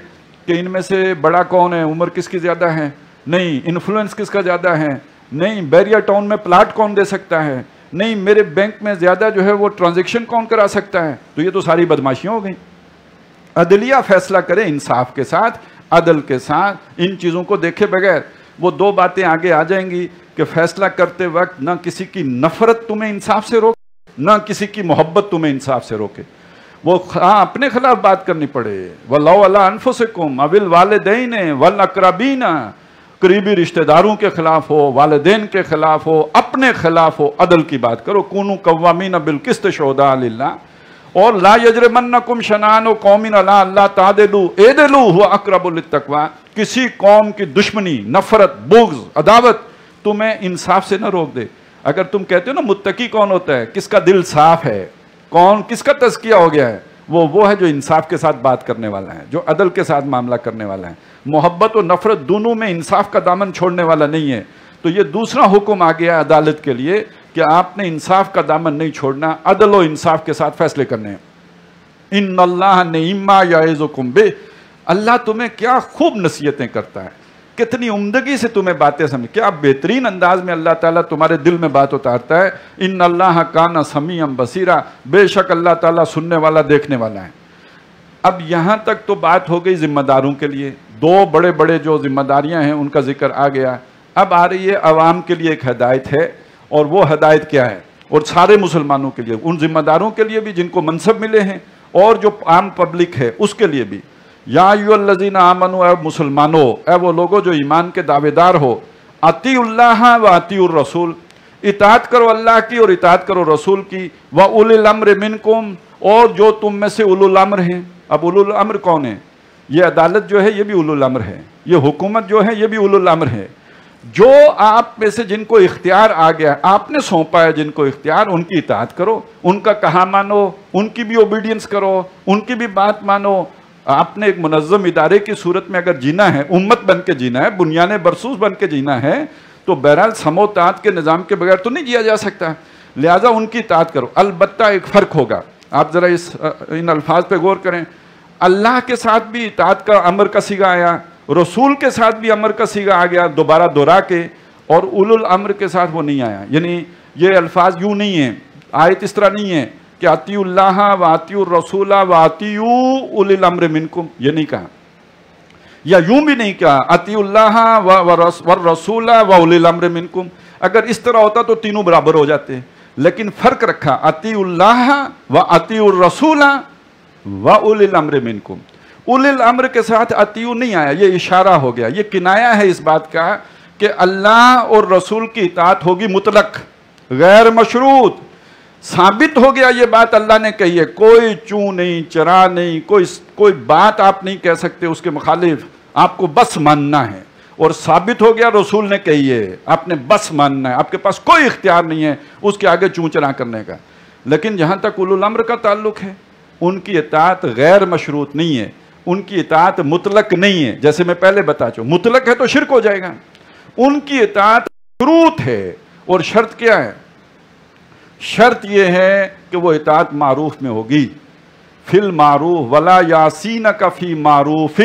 کہ ان میں سے بڑا کون ہے، عمر کس کی زیادہ ہے، نہیں انفلوئنس کس کا زیادہ ہے، نہیں بیریا ٹاؤن میں پلاٹ کون دے سکتا ہے، نہیں میرے بینک میں زیادہ جو ہے وہ ٹرانزیکشن کون کرا سکتا ہے. تو یہ تو ساری بدماشیاں ہو گئیں. عدلیہ فیصلہ کرے انصاف کے ساتھ، عدل کے ساتھ، ان چیزوں کو دیکھے بغیر. وہ دو باتیں آگے آ جائیں گی کہ فیصلہ کرتے وقت نہ کسی کی نفرت تمہیں انصاف سے روکے، نہ کسی کی محبت تمہیں انصاف سے روکے. وہ اپنے خلاف بات کرنی پڑے. وَلَوْ عَلَىٰ أَنفُسِكُمْ أَوِ الْوَالِدَيْنِ وَالْأَقْرَبِينَ، قریبی رشتہ داروں کے خلاف ہو، والدین کے خلاف ہو، اپنے خلاف ہو، عدل کی بات کرو. کونوا قوامین بالقسط شہداء للہ. اور لا یجرمنکم شنآن قوم علی الا تعدلوا اعدلوا هو اقرب للتقوی. کسی قوم کی دشمنی، نفرت، بغض، عداوت تمہیں انصاف سے نہ روک دے. اگر تم کہتے ہو نا متقی کون ہوتا ہے، کس کا دل صاف ہے، کون کس کا تزکیہ ہو گیا ہے، وہ ہے جو انصاف کے ساتھ بات کرنے والا ہے، جو عدل کے ساتھ معاملہ کرنے والا ہے. محبت و نفرت دونوں میں انصاف کا دامن چھوڑنے والا نہیں ہے. تو یہ دوسرا حکم آ گیا عدالت کے لیے کہ آپ نے انصاف کا دامن نہیں چھوڑنا، عدل و انصاف کے ساتھ فیصلے کرنے ہیں. ان اللہ نعم ما یعظکم بہ، اللہ تمہیں کیا خوب نصیحتیں کرتا ہے، کتنی عمدگی سے تمہیں باتیں سمجھ، کیا بہترین انداز میں اللہ تعالیٰ تمہارے دل میں بات اتارتا ہے. ان اللہ کان سمیعا بصیرا، بے شک اللہ تعالیٰ سننے والا، دیکھنے والا ہے. اب یہاں تک تو بات ہو گئی ذمہ داروں کے لیے، دو بڑے بڑے جو ذمہ داریاں ہیں ان کا ذکر آ گیا. اب آ رہی ہے عوام کے لیے ایک ہدایت ہے، اور وہ ہدایت کیا ہے؟ اور سارے مسلمانوں کے لیے، ان ذمہ داروں کے لیے بھی جن کو منصب ملے ہیں اور جو عام پبلک ہے اس کے لیے بھی. یا ایھا الذین آمنوا، اے مسلمانوں، اے وہ لوگوں جو ایمان کے دعوے دار ہو، اطیعوا اللہ و اطیعوا الرسول، اطاعت کرو اللہ کی اور اطاعت کرو رسول کی. وَأُولِي الْأَمْرِ مِنْكُمْ، اور جو تم میں سے اولو الامر ہیں. اب اولو الامر کون ہے؟ یہ عدالت جو ہے یہ بھی اولو الامر ہے، یہ حکومت جو ہے یہ بھی اولو الامر ہے. جو آپ میں سے جن کو اختیار آ گیا، آپ نے سونپا ہے جن کو اختیار، ان کی اطاعت کرو، ان کا کہا مانو، ان کی بھی اوبیڈینس کرو، ان کی بھی بات مانو. آپ نے ایک منظم ادارے کی صورت میں اگر جینا ہے، امت بن کے جینا ہے، بنیان برسوس بن کے جینا ہے، تو بہرحال سمو اطاعت کے نظام کے بغیر تو نہیں جیا جا سکتا. لہٰذا ان کی اطاعت کرو. البتہ ایک فرق ہوگا، آپ ذرا ان الفاظ پہ غور کریں. اللہ کے ساتھ بھی اطاعت کا امر کا صیغہ آیا، رسول کے ساتھ بھی امر کا صیغہ آ گیا دوبارہ دہرا کے، اور اولو الامر کے ساتھ وہ نہیں آیا. یعنی یہ الفاظ یوں نہیں ہیں، آیت اس طرح نہیں ہے کہ اطیعوا اللہ و اطیعوا الرسول و اطیعوا اولی الامر منکم، یہ نہیں کہا، یا یوں بھی نہیں کہا اطیعوا اللہ والرسول و اولی الامر منکم۔ اگر اس طرح ہوتا تو تینوں برابر ہو جاتے، لیکن فرق رکھا اطیعوا اللہ و اطیعوا الرسول و اولی الامر منکم۔ اولی الامر کے ساتھ اطیعوا نہیں آیا، یہ اشارہ ہو گیا، یہ کنایہ ہے اس بات کا کہ اللہ اور رسول کی اطاعت ہوگی مطلق، غیر مشروط۔ ثابت ہو گیا یہ بات اللہ نے کہی ہے، کوئی چوں نہیں، چرا نہیں، کوئی بات آپ نہیں کہہ سکتے اس کے مخالف، آپ کو بس ماننا ہے۔ اور ثابت ہو گیا رسول نے کہی ہے، آپ نے بس ماننا ہے، آپ کے پاس کوئی اختیار نہیں ہے اس کے آگے چوں چرا کرنے کا۔ لیکن جہاں تک اولو الامر کا تعلق ہے، ان کی اطاعت غیر مشروط نہیں ہے، ان کی اطاعت مطلق نہیں ہے، جیسے میں پہلے بتا چکا، مطلق ہے تو شرک ہو جائے گا۔ ان کی اطاعت شروط ہے، اور شرط کیا ہے؟ شرط یہ ہے کہ وہ اطاعت معروف میں ہوگی، فی المعروف ولا یاسینک فی معروف،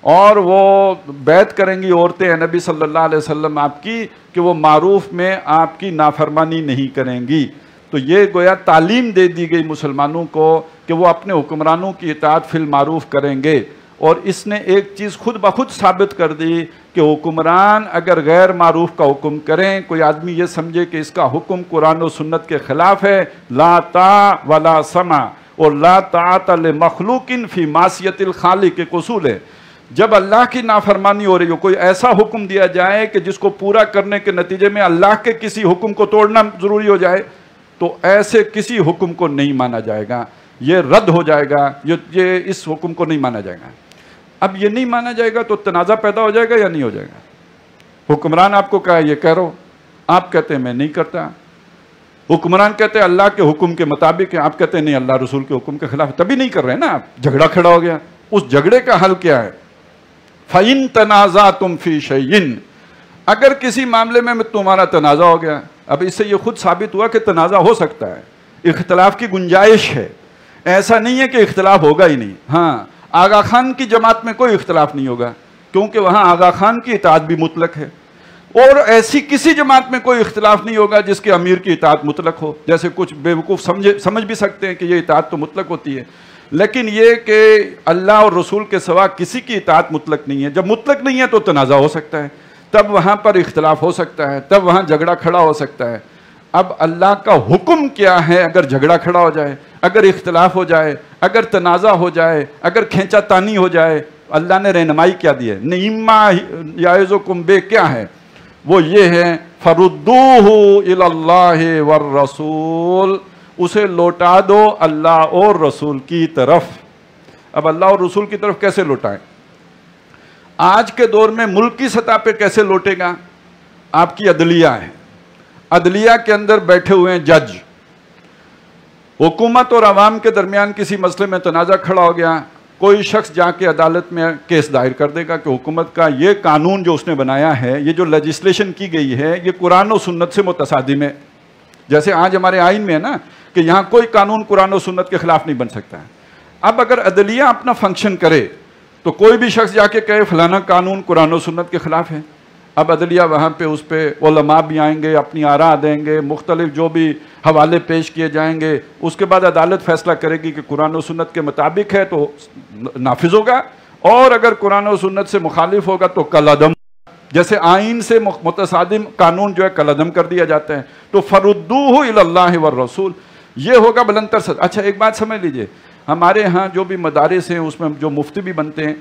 اور وہ بیعت کریں گی عورتیں نبی صلی اللہ علیہ وسلم آپ کی کہ وہ معروف میں آپ کی نافرمانی نہیں کریں گی۔ تو یہ گویا تعلیم دے دی گئی مسلمانوں کو کہ وہ اپنے حکمرانوں کی اطاعت فی المعروف کریں گے۔ اور اس نے ایک چیز خود بخود ثابت کر دی کہ حکمران اگر غیر معروف کا حکم کریں، کوئی آدمی یہ سمجھے کہ اس کا حکم قرآن و سنت کے خلاف ہے، لا طاع ولا سمع، اور لا طاعت لمخلوق فی معصیت الخالق کے اصول ہے۔ جب اللہ کی نافرمانی ہو رہی ہو، کوئی ایسا حکم دیا جائے کہ جس کو پورا کرنے کے نتیجے میں اللہ کے کسی حکم کو توڑنا ضروری ہو جائے، تو ایسے کسی حکم کو نہیں مانا جائے گا، یہ رد ہو جائے گا، یہ اس حکم کو نہیں مانا جائے گا۔ اب یہ نہیں مانا جائے گا تو تنازع پیدا ہو جائے گا یا نہیں ہو جائے گا؟ حکمران آپ کو کہا یہ کرو، آپ کہتے ہیں میں نہیں کرتا، حکمران کہتے ہیں اللہ کے حکم کے مطابق ہے، آپ کہتے ہیں نہیں اللہ رسول کے حکم کے خلاف، تبھی نہیں کر رہے نا آپ، جھگڑا کھڑا ہو گیا۔ اس جھگڑے کا حل کیا ہے؟ فَإِن تَنَازَعْتُمْ فِي شَيْءٍ، اگر کسی معاملے میں تمہارا تنازع ہو گیا، اب اس سے یہ خود ثابت ہوا کہ تنازع ہو سکتا ہے، اختلاف کی گنجائش ہے، ایسا نہیں ہے کہ اختلاف ہوگا ہی نہیں۔ ہاں، آغا خان کی جماعت میں کوئی اختلاف نہیں ہوگا کیونکہ وہاں آغا خان کی اطاعت بھی مطلق ہے، اور ایسی کسی جماعت میں کوئی اختلاف نہیں ہوگا جس کے امیر کی اطاعت مطلق ہو، جیسے کچھ بیوقوف سمجھ بھی سکتے ہیں کہ یہ اطاعت تو مطلق ہوتی ہے، لیکن یہ کہ اللہ اور رسول کے سوا کسی کی اطاعت مطلق نہیں ہے۔ جب مطلق نہیں ہے تو تنازع ہو سکتا ہے، تب وہاں پر اختلاف ہو سکتا ہے، تب وہاں جھگڑا کھڑا ہو سکتا ہے۔ اب اللہ کا حکم کیا ہے اگر جھگڑا کھڑا ہو جائے، اگر اختلاف ہو جائے، اگر تنازع ہو جائے، اگر کھینچا تانی ہو جائے، اللہ نے رہنمائی کیا دی ہے؟ نعمہ یعظکم بہ کیا ہے؟ وہ یہ ہے فردوہ الی اللہ والرسول، اسے لوٹا دو اللہ اور رسول کی طرف۔ اب اللہ اور رسول کی طرف کیسے لوٹائیں؟ آج کے دور میں ملکی سطح پہ کیسے لوٹے گا؟ آپ کی عدلیہ ہے، عدلیہ کے اندر بیٹھے ہوئے ہیں جج، حکومت اور عوام کے درمیان کسی مسئلے میں تنازع کھڑا ہو گیا، کوئی شخص جا کے عدالت میں کیس دائر کر دے گا کہ حکومت کا یہ قانون جو اس نے بنایا ہے، یہ جو لیجسلیشن کی گئی ہے، یہ قرآن و سنت سے متصادم ہے۔ جیسے آج ہمارے آئین میں ہے نا کہ یہاں کوئی قانون قرآن و سنت کے خلاف نہیں بن سکتا ہے۔ اب اگر عدلیہ اپنا فنکشن کرے تو کوئی بھی شخص جا کے کہے فلانا قانون قرآن و سنت کے خلاف ہے، اب عدلیہ وہاں پہ اس پہ علماء بھی آئیں گے، اپنی آراء دیں گے، مختلف جو بھی حوالے پیش کیے جائیں گے، اس کے بعد عدالت فیصلہ کرے گی کہ قرآن و سنت کے مطابق ہے تو نافذ ہوگا، اور اگر قرآن و سنت سے مخالف ہوگا تو کالعدم، جیسے آئین سے متصادم قانون جو ہے کالعدم کر دیا جاتا ہے۔ تو فردوہ الی اللہ والرسول، یہ ہوگا بلند تر سطح۔ اچھا ایک بات سمجھ لیجئے، ہمارے ہاں جو بھی مدارس ہیں اس میں جو مفتی بھی بنتے ہیں،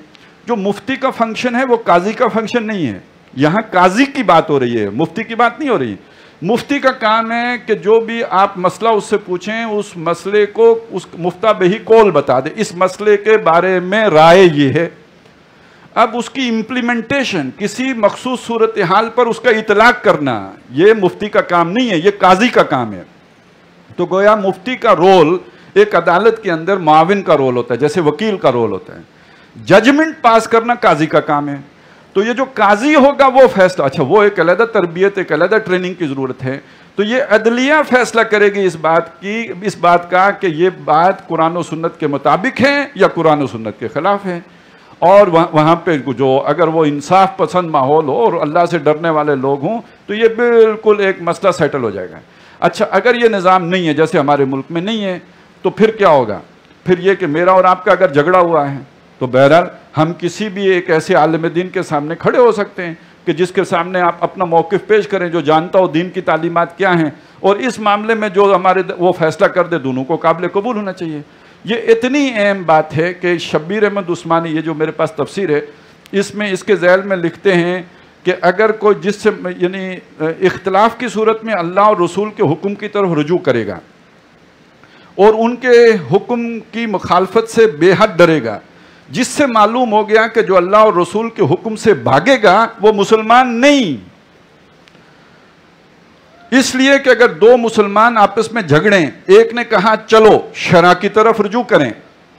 جو مفتی کا فنکشن ہے وہ قاضی کا فنکشن نہیں ہے۔ یہاں قاضی کی بات ہو رہی ہے، مفتی کی بات نہیں ہو رہی۔ مفتی کا کام ہے کہ جو بھی آپ مسئلہ اس سے پوچھیں، اس مسئلے کو اس مفتیٰ بہی قول بتا دے، اس مسئلے کے بارے میں رائے یہ ہے۔ اب اس کی امپلیمنٹیشن کسی مخصوص صورتحال پر اس کا اطلاق کرنا، یہ مفتی کا کام نہیں ہے، یہ قاضی کا کام ہے۔ تو گویا مفتی کا رول ایک عدالت کے اندر معاون کا رول ہوتا ہے، جیسے وکیل کا رول ہوتا ہے۔ ججمنٹ پاس کرنا قاضی کا کام ہے۔ تو یہ جو قاضی ہوگا وہ فیصلہ، اچھا وہ ایک علیحدہ تربیت، ایک علیحدہ ٹریننگ کی ضرورت ہے۔ تو یہ عدلیہ فیصلہ کرے گی اس بات کا کہ یہ بات قرآن و سنت کے مطابق ہے یا قرآن و سنت کے خلاف ہے، اور وہاں پہ جو اگر وہ انصاف پسند ماحول ہو اور اللہ سے ڈرنے والے لوگ ہوں تو یہ بالکل ایک مسئلہ سیٹل ہو جائے گا۔ اچھا اگر یہ نظام نہیں ہے، جیسے ہمارے ملک میں نہیں ہے، تو پھر کیا ہوگا؟ پھر یہ کہ میرا اور آپ کا اگر جھگڑا ہوا ہے تو بہرحال ہم کسی بھی ایک ایسے عالم دین کے سامنے کھڑے ہو سکتے ہیں کہ جس کے سامنے آپ اپنا موقف پیش کریں، جو جانتا ہو دین کی تعلیمات کیا ہیں، اور اس معاملے میں جو ہمارے وہ فیصلہ کر دے، دونوں کو قابل قبول ہونا چاہیے۔ یہ اتنی اہم بات ہے کہ شبیر احمد عثمانی، یہ جو میرے پاس تفسیر ہے، اس میں اس کے ذیل میں لکھتے ہیں کہ اگر کوئی جس سے یعنی اختلاف کی صورت میں اللہ اور رسول کے حکم کی طرف رجوع کرے گا اور ان کے حکم کی مخالفت سے بے حد ڈرے گا، جس سے معلوم ہو گیا کہ جو اللہ اور رسول کے حکم سے بھاگے گا وہ مسلمان نہیں۔ اس لیے کہ اگر دو مسلمان آپس میں جھگڑیں، ایک نے کہا چلو شرع کی طرف رجوع کریں،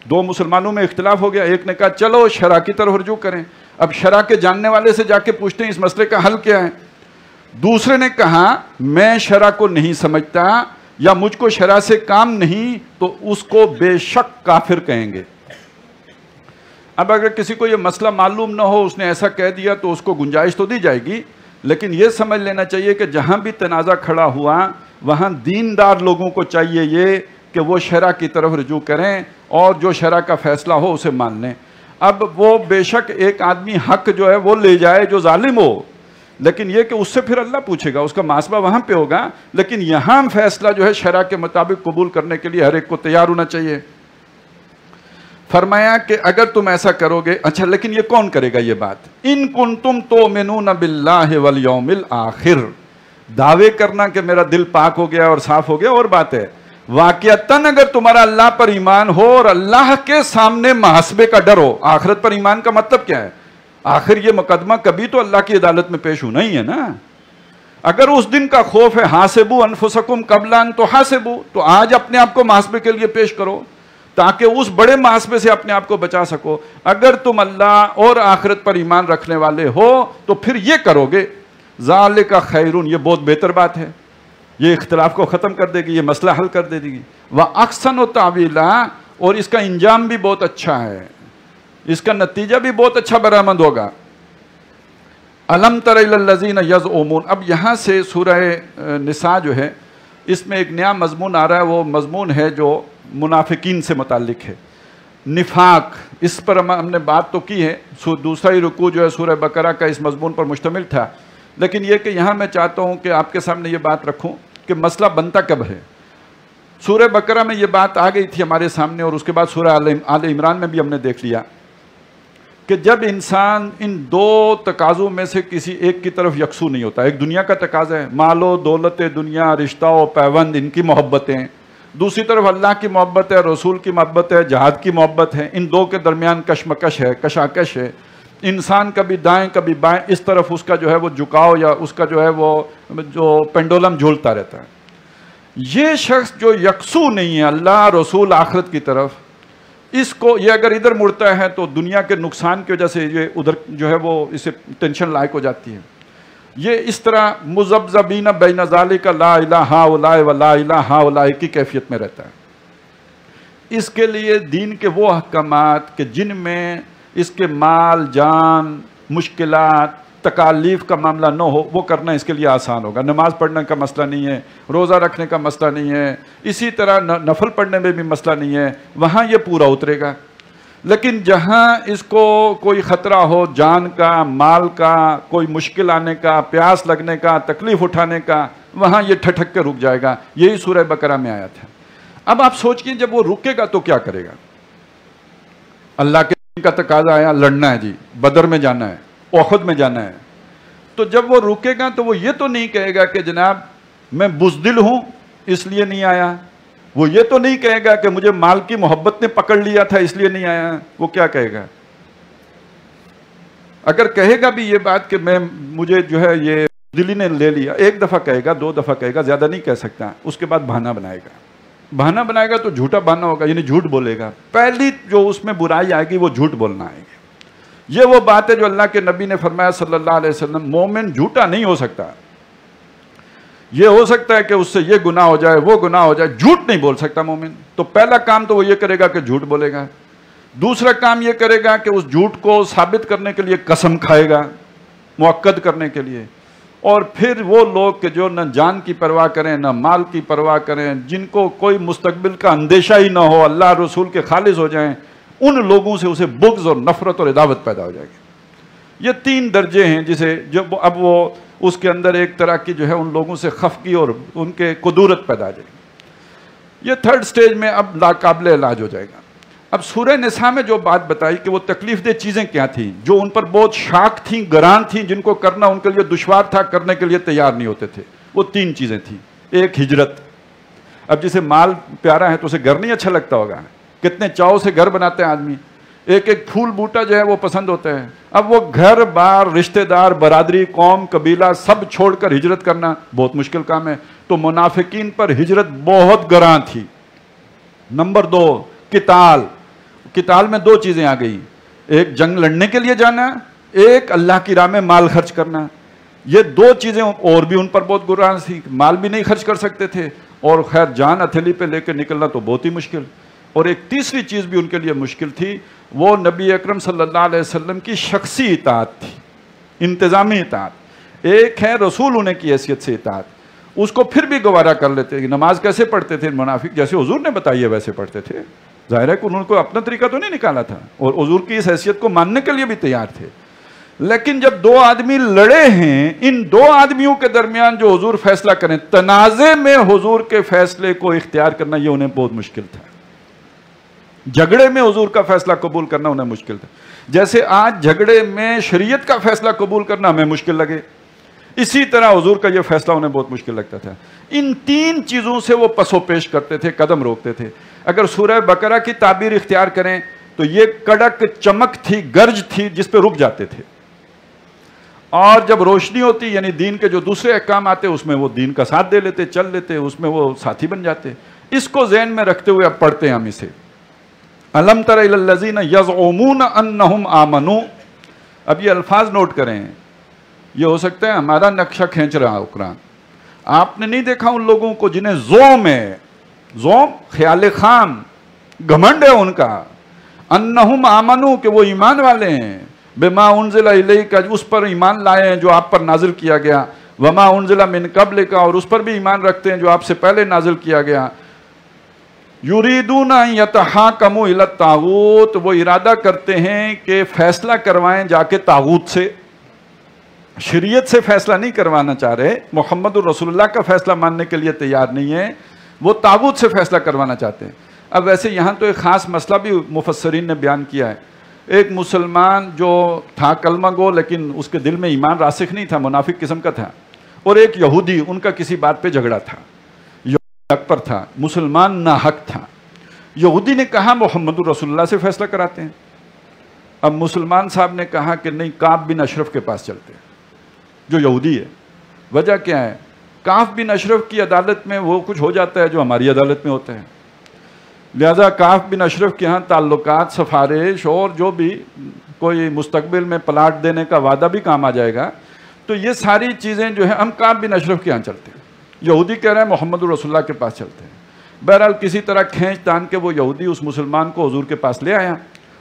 دو مسلمانوں میں اختلاف ہو گیا، ایک نے کہا چلو شرع کی طرف رجوع کریں، اب شرع کے جاننے والے سے جا کے پوچھتے ہیں اس مسئلے کا حل کیا ہے، دوسرے نے کہا میں شرع کو نہیں سمجھتا یا مجھ کو شرع سے کام نہیں، تو اس کو بے شک کافر کہیں گے۔ اب اگر کسی کو یہ مسئلہ معلوم نہ ہو، اس نے ایسا کہہ دیا تو اس کو گنجائش تو دی جائے گی، لیکن یہ سمجھ لینا چاہیے کہ جہاں بھی تنازع کھڑا ہوا وہاں دیندار لوگوں کو چاہیے یہ کہ وہ شرع کی طرف رجوع کریں اور جو شرع کا فیصلہ ہو اسے مان لیں۔ اب وہ بے شک ایک آدمی حق جو ہے وہ لے جائے جو ظالم ہو، لیکن یہ کہ اس سے پھر اللہ پوچھے گا، اس کا محاسبہ وہاں پہ ہوگا، لیکن یہاں فیصلہ جو ہے شرع کے مطابق قبول کرنے کے لیے ہر ایک کو تیار ہونا چاہیے۔ فرمایا کہ اگر تم ایسا کرو گے، اچھا لیکن یہ کون کرے گا یہ بات؟ ان کنتم تؤمنون باللہ والیوم الآخر، دعوے کرنا کہ میرا دل پاک ہو گیا اور صاف ہو گیا اور بات ہے، واقعتاً اگر تمہارا اللہ پر ایمان ہو اور اللہ کے سامنے محاسبے کا ڈر ہو۔ آخرت پر ایمان کا مطلب کیا ہے؟ آخر یہ مقدمہ کبھی تو اللہ کی عدالت میں پیش ہونا ہی ہے نا۔ اگر اس دن کا خوف ہے حاسبوا انفسکم قبل ان تحاسبوا، تو آج اپنے آپ کو محاسبے کے لیے پیش کرو تاکہ اس بڑے محاسبے سے اپنے آپ کو بچا سکو۔ اگر تم اللہ اور آخرت پر ایمان رکھنے والے ہو تو پھر یہ کرو گے، ذالک خیرون، یہ بہت بہتر بات ہے، یہ اختلاف کو ختم کر دے گی، یہ مسئلہ حل کر دے گی۔ وَأَحْسَنُ تَعْوِيلًا، اور اس کا انجام بھی بہت اچھا ہے، اس کا نتیجہ بھی بہت اچھا برآمد ہوگا۔ أَلَمْ تَرَ إِلَى الَّذِينَ يَزْعُمُونَ، اب یہاں سے سورہ نساء جو ہے اس میں ایک نیا مضمون آ رہا ہے، وہ مضمون ہے جو منافقین سے متعلق ہے، نفاق۔ اس پر ہم نے بات تو کی ہے، دوسرا ہی رکوع جو ہے سورہ بقرہ کا اس مضمون پر مشتمل تھا، لیکن یہ کہ یہاں میں چاہتا ہوں کہ آپ کے سامنے یہ بات رکھوں کہ مسئلہ بنتا کب ہے۔ سورہ بقرہ میں یہ بات آ گئی تھی ہمارے سامنے، اور اس کے بعد سورہ آل عمران میں بھی ہم نے دیکھ لیا کہ جب انسان ان دو تقاضوں میں سے کسی ایک کی طرف یکسو نہیں ہوتا، ایک دنیا کا تقاضا ہے، مال و دولت دنیا، رشتہ و پیوند، ان کی محبتیں، دوسری طرف اللہ کی محبت ہے، رسول کی محبت ہے، جہاد کی محبت ہے، ان دو کے درمیان کشمکش ہے، کشاکش ہے، انسان کبھی دائیں کبھی بائیں، اس طرف اس کا جو ہے وہ جھکاؤ یا اس کا جو ہے وہ جو پینڈولم جھولتا رہتا ہے۔ یہ شخص جو یکسو نہیں ہے اللہ رسول آخرت کی طرف، اس کو یہ اگر ادھر مڑتا ہے تو دنیا کے نقصان کی وجہ سے یہ ادھر جو ہے وہ اسے ٹینشن لائق ہو جاتی ہے۔ یہ اس طرح مذبذبین بین ذالک لا الہ ہؤلاء ولا الہ ہؤلاء کی کیفیت میں رہتا ہے۔ اس کے لیے دین کے وہ احکامات کہ جن میں اس کے مال جان مشکلات تکالیف کا معاملہ نہ ہو، وہ کرنا اس کے لیے آسان ہوگا۔ نماز پڑھنے کا مسئلہ نہیں ہے، روزہ رکھنے کا مسئلہ نہیں ہے، اسی طرح نفل پڑھنے میں بھی مسئلہ نہیں ہے، وہاں یہ پورا اترے گا۔ لیکن جہاں اس کو کوئی خطرہ ہو جان کا، مال کا، کوئی مشکل آنے کا، پیاس لگنے کا، تکلیف اٹھانے کا، وہاں یہ ٹھٹک کے رک جائے گا۔ یہی سورہ بقرہ میں آیا تھا۔ اب آپ سوچئے جب وہ رکے گا تو کیا کرے گا؟ اللہ کے دین کا تقاضا آیا، لڑنا ہے جی، بدر میں جانا ہے، احد میں جانا ہے، تو جب وہ رکے گا تو وہ یہ تو نہیں کہے گا کہ جناب میں بزدل ہوں اس لیے نہیں آیا، وہ یہ تو نہیں کہے گا کہ مجھے مال کی محبت نے پکڑ لیا تھا اس لیے نہیں آیا۔ وہ کیا کہے گا؟ اگر کہے گا بھی یہ بات کہ مجھے جو ہے یہ دلی نے لے لیا، ایک دفعہ کہے گا، دو دفعہ کہے گا، زیادہ نہیں کہہ سکتا، اس کے بعد بہانہ بنائے گا۔ بہانہ بنائے گا تو جھوٹا بہانہ ہوگا، یعنی جھوٹ بولے گا۔ پہلی جو اس میں برائی آئے گی وہ جھوٹ بولنا آئے گی۔ یہ وہ بات ہے جو اللہ کے نبی نے فرمایا صلی اللہ علیہ وسلم، مومن جھوٹا نہیں ہو سکتا۔ یہ ہو سکتا ہے کہ اس سے یہ گناہ ہو جائے، وہ گناہ ہو جائے، جھوٹ نہیں بول سکتا مومن۔ تو پہلا کام تو وہ یہ کرے گا کہ جھوٹ بولے گا۔ دوسرا کام یہ کرے گا کہ اس جھوٹ کو ثابت کرنے کے لیے قسم کھائے گا، مؤکد کرنے کے لیے۔ اور پھر وہ لوگ کہ جو نہ جان کی پرواہ کریں نہ مال کی پرواہ کریں، جن کو کوئی مستقبل کا اندیشہ ہی نہ ہو، اللہ رسول کے خالص ہو جائیں، ان لوگوں سے اسے بغض اور نفرت اور عداوت پیدا ہو جائے گی۔ یہ 3 درجے ہیں جسے جب اب وہ اس کے اندر ایک طرح کی جو ہے ان لوگوں سے خفگی اور ان کے قدورت پیدا ہو جائے گی۔ یہ 3rd سٹیج میں اب ناقابل علاج ہو جائے گا۔ اب سورہ نساء میں جو بات بتائی کہ وہ تکلیف دہ چیزیں کیا تھیں، جو ان پر بہت شاق تھیں، گران تھیں، جن کو کرنا ان کے لیے دشوار تھا، کرنے کے لیے تیار نہیں ہوتے تھے، وہ 3 چیزیں تھیں۔ ایک ہجرت۔ اب جسے مال پیارا ہے تو اسے گھر نہیں اچھا لگتا ہوگا، کتنے چاؤ سے گھر بناتے ہیں آدمی، ایک ایک پھول بوٹا جو ہے وہ پسند ہوتا ہے۔ اب وہ گھر بار، رشتہ دار، برادری، قوم، قبیلہ سب چھوڑ کر ہجرت کرنا بہت مشکل کام ہے۔ تو منافقین پر ہجرت بہت گراں تھی۔ نمبر 2 قتال۔ قتال میں 2 چیزیں آ گئی، ایک جنگ لڑنے کے لیے جانا، ایک اللہ کی راہ میں مال خرچ کرنا۔ یہ 2 چیزیں اور بھی ان پر بہت گراں تھی، مال بھی نہیں خرچ کر سکتے تھے، اور خیر جان ہتھیلی پہ لے کے نکلنا تو بہت ہی مشکل۔ اور ایک تیسری چیز بھی ان کے لیے مشکل تھی، وہ نبی اکرم صلی اللہ علیہ وسلم کی شخصی اطاعت تھی، انتظامی اطاعت۔ ایک ہے رسول ہونے کی حیثیت سے اطاعت، اس کو پھر بھی گوارا کر لیتے کہ نماز کیسے پڑھتے تھے منافق، جیسے حضور نے بتائی ہے ویسے پڑھتے تھے، ظاہر ہے کہ انہوں کو اپنا طریقہ تو نہیں نکالا تھا، اور حضور کی اس حیثیت کو ماننے کے لیے بھی تیار تھے۔ لیکن جب 2 آدمی لڑے ہیں، ان 2 آدمیوں کے درمیان جو حضور فیصلہ کریں، تنازع میں حضور کے فیصلے کو اختیار کرنا یہ انہیں بہت مشکل تھا۔ جھگڑے میں حضور کا فیصلہ قبول کرنا انہیں مشکل تھا، جیسے آج جھگڑے میں شریعت کا فیصلہ قبول کرنا ہمیں مشکل لگے، اسی طرح حضور کا یہ فیصلہ انہیں بہت مشکل لگتا تھا۔ ان 3 چیزوں سے وہ پس و پیش کرتے تھے، قدم روکتے تھے۔ اگر سورہ بقرہ کی تعبیر اختیار کریں تو یہ کڑک چمک تھی، گرج تھی، جس پہ رک جاتے تھے، اور جب روشنی ہوتی یعنی دین کے جو دوسرے احکام آتے اس میں وہ دین کا ساتھ دے لیتے، چل لیتے، اس میں وہ ساتھی بن جاتے۔ اس کو ذہن میں رکھتے ہوئے اب پڑھتے ہیں ہم اسے، الم تر الی الذین یزعمون انہم آمنوا۔ اب یہ الفاظ نوٹ کریں، یہ ہو سکتا ہے ہمارا نقشہ کھینچ رہا ہو قرآن۔ آپ نے نہیں دیکھا ان لوگوں کو جنہیں زوم ہے، زوم خیال خام، گھمنڈ ہے ان کا، انہم آمنوا کہ وہ ایمان والے ہیں، بما انزل الیک اس پر ایمان لائے ہیں جو آپ پر نازل کیا گیا، وما انزل من قبلک اور اس پر بھی ایمان رکھتے ہیں جو آپ سے پہلے نازل کیا گیا، یریدون ان یتحاکموا الی الطاغوت وہ ارادہ کرتے ہیں کہ فیصلہ کروائیں جا کے طاغوت سے، شریعت سے فیصلہ نہیں کروانا چاہ رہے، محمد الرسول اللہ کا فیصلہ ماننے کے لیے تیار نہیں ہے، وہ طاغوت سے فیصلہ کروانا چاہتے ہیں۔ اب ویسے یہاں تو ایک خاص مسئلہ بھی مفسرین نے بیان کیا ہے، ایک مسلمان جو تھا کلمہ گو لیکن اس کے دل میں ایمان راسخ نہیں تھا، منافق قسم کا تھا، اور ایک یہودی، ان کا کسی بات پہ جھگڑا تھا، حق پر تھا، مسلمان ناحق تھا۔ یہودی نے کہا محمد الرسول اللہ سے فیصلہ کراتے ہیں۔ اب مسلمان صاحب نے کہا کہ نہیں، کعب بن اشرف کے پاس چلتے ہیں جو یہودی ہے۔ وجہ کیا ہے؟ کعب بن اشرف کی عدالت میں وہ کچھ ہو جاتا ہے جو ہماری عدالت میں ہوتا ہے، لہذا کعب بن اشرف کے ہاں تعلقات، سفارش اور جو بھی کوئی مستقبل میں پلاٹ دینے کا وعدہ بھی کام آ جائے گا، تو یہ ساری چیزیں جو ہیں ہم کعب بن اشرف کے ہاں چلتے ہیں۔ یہودی کہہ رہے ہیں محمد الرسول اللہ کے پاس چلتے ہیں۔ بہرحال کسی طرح کھینچ تان کے وہ یہودی اس مسلمان کو حضور کے پاس لے آیا،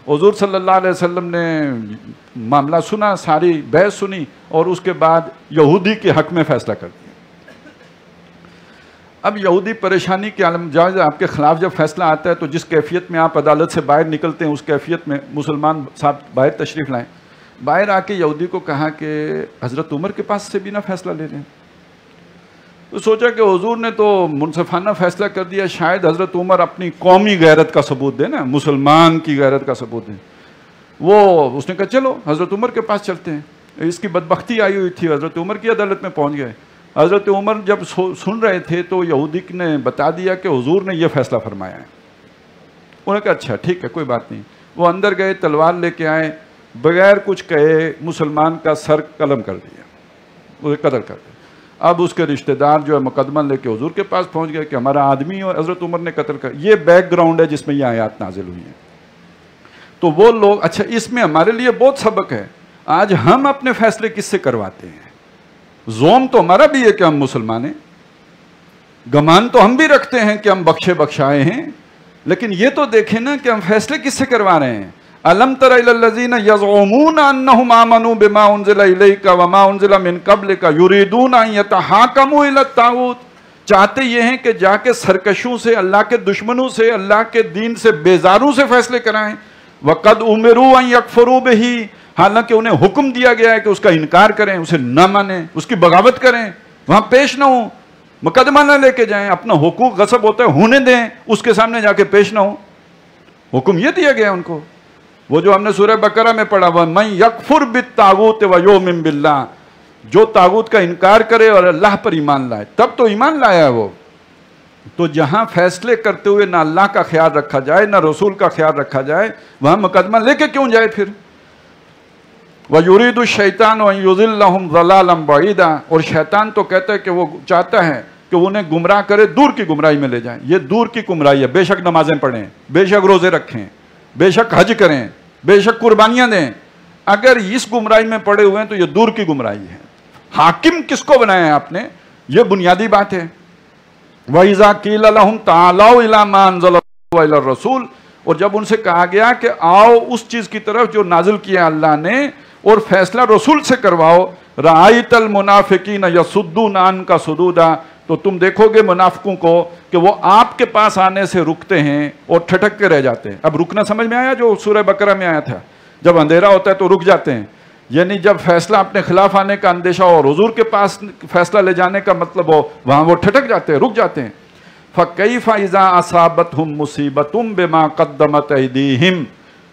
حضور صلی اللہ علیہ وسلم نے معاملہ سنا، ساری بحث سنی، اور اس کے بعد یہودی کے حق میں فیصلہ کر دیا۔ اب یہودی پریشانی کے عالم جائز، آپ کے خلاف جب فیصلہ آتا ہے تو جس کیفیت میں آپ عدالت سے باہر نکلتے ہیں اس کیفیت میں مسلمان صاحب باہر تشریف لائیں۔ باہر آ کے یہودی کو کہا کہ حضرت عمر کے پاس سے بھی نہ فیصلہ لے لیں۔ تو سوچا کہ حضور نے تو منصفانہ فیصلہ کر دیا، شاید حضرت عمر اپنی قومی غیرت کا ثبوت دے نا، مسلمان کی غیرت کا ثبوت دے۔ وہ اس نے کہا چلو حضرت عمر کے پاس چلتے ہیں۔ اس کی بدبختی آئی ہوئی تھی، حضرت عمر کی عدالت میں پہنچ گئے۔ حضرت عمر جب سن رہے تھے تو یہودی نے بتا دیا کہ حضور نے یہ فیصلہ فرمایا ہے۔ انہوں نے کہا اچھا ٹھیک ہے، کوئی بات نہیں۔ وہ اندر گئے، تلوار لے کے آئے، بغیر کچھ کہے مسلمان کا سر قلم کر دیا، اسے قتل کر دیا۔ اب اس کے رشتہ دار جو ہے مقدمہ لے کے حضور کے پاس پہنچ گئے کہ ہمارا آدمی اور حضرت عمر نے قتل کر۔ یہ بیک گراؤنڈ ہے جس میں یہ آیات نازل ہوئی ہیں۔ تو وہ لوگ، اچھا اس میں ہمارے لیے بہت سبق ہے۔ آج ہم اپنے فیصلے کس سے کرواتے ہیں؟ زوم تو ہمارا بھی ہے کہ ہم مسلمان ہیں، گمان تو ہم بھی رکھتے ہیں کہ ہم بخشے بخشائے ہیں، لیکن یہ تو دیکھیں نا کہ ہم فیصلے کس سے کروا رہے ہیں۔ الم تر الی الذین یزعمون انہم آمنوا بما انزل الیک وما انزل من قبلک یریدون ان یتحاکموا الی الطاغوت، چاہتے یہ ہیں کہ جا کے سرکشوں سے، اللہ کے دشمنوں سے، اللہ کے دین سے بیزاروں سے فیصلے کرائیں. وقد امروا ان یکفروا بہ، حالانکہ انہیں حکم دیا گیا ہے کہ اس کا انکار کریں، اسے نہ مانیں، اس کی بغاوت کریں، وہاں پیش نہ ہوں، مقدمہ نہ لے کے جائیں، اپنا حقوق غصب ہوتا ہے ہونے دیں، اس کے سامنے جا کے پیش نہ ہوں. حکم یہ دیا گیا ان کو. وہ جو ہم نے سورہ بقرہ میں پڑھا ہوا من یکفر بالطاغوت ویؤمن باللہ، جو طاغوت کا انکار کرے اور اللہ پر ایمان لائے، تب تو ایمان لایا ہے وہ. تو جہاں فیصلے کرتے ہوئے نہ اللہ کا خیال رکھا جائے نہ رسول کا خیال رکھا جائے، وہاں مقدمہ لے کے کیوں جائے پھر؟ وَيُرِيدُ الشَّيْطَانُ أَن يُضِلَّهُمْ ضَلَالًا بَعِيدًا، اور شیطان تو کہتا ہے کہ وہ چاہتا ہے کہ انہیں گمراہ کرے، دور کی گمراہی میں لے جائیں. یہ دور کی گمراہی ہے. بے شک نمازیں پڑھیں، بے شک روزے رکھیں، بے شک حج کریں، بے شک قربانیاں دیں، اگر اس گمراہی میں پڑے ہوئے ہیں تو یہ دور کی گمراہی ہے. حاکم کس کو بنایا ہے آپ نے؟ یہ بنیادی بات ہے. وَإِذَا قِيلَ لَهُمْ تَعَالَوْا إِلَىٰ مَا أَنزَلَ اللَّهُ وَإِلَى الرَّسُولِ، اور جب ان سے کہا گیا کہ آؤ اس چیز کی طرف جو نازل کیا اللہ نے اور فیصلہ رسول سے کرواؤ، رَأَيْتَ الْمُنَافِقِينَ يَصُدُّونَ عَنْكَ صُدُودًا، تو تم دیکھو گے منافقوں کو کہ وہ آپ کے پاس آنے سے رکتے ہیں اور ٹھٹک کے رہ جاتے ہیں. اب رکنا سمجھ میں آیا جو سورہ بقرہ میں آیا تھا؟ جب اندھیرا ہوتا ہے تو رک جاتے ہیں، یعنی جب فیصلہ اپنے خلاف آنے کا اندیشہ ہو اور حضور کے پاس فیصلہ لے جانے کا مطلب ہو، وہاں وہ ٹھٹک جاتے ہیں، رک جاتے ہیں. فَكَيْفَ إِذَا أَصَابَتْهُمْ مُصِيبَةٌ بِمَا قَدَّمَتْ أَيْدِيهِمْ،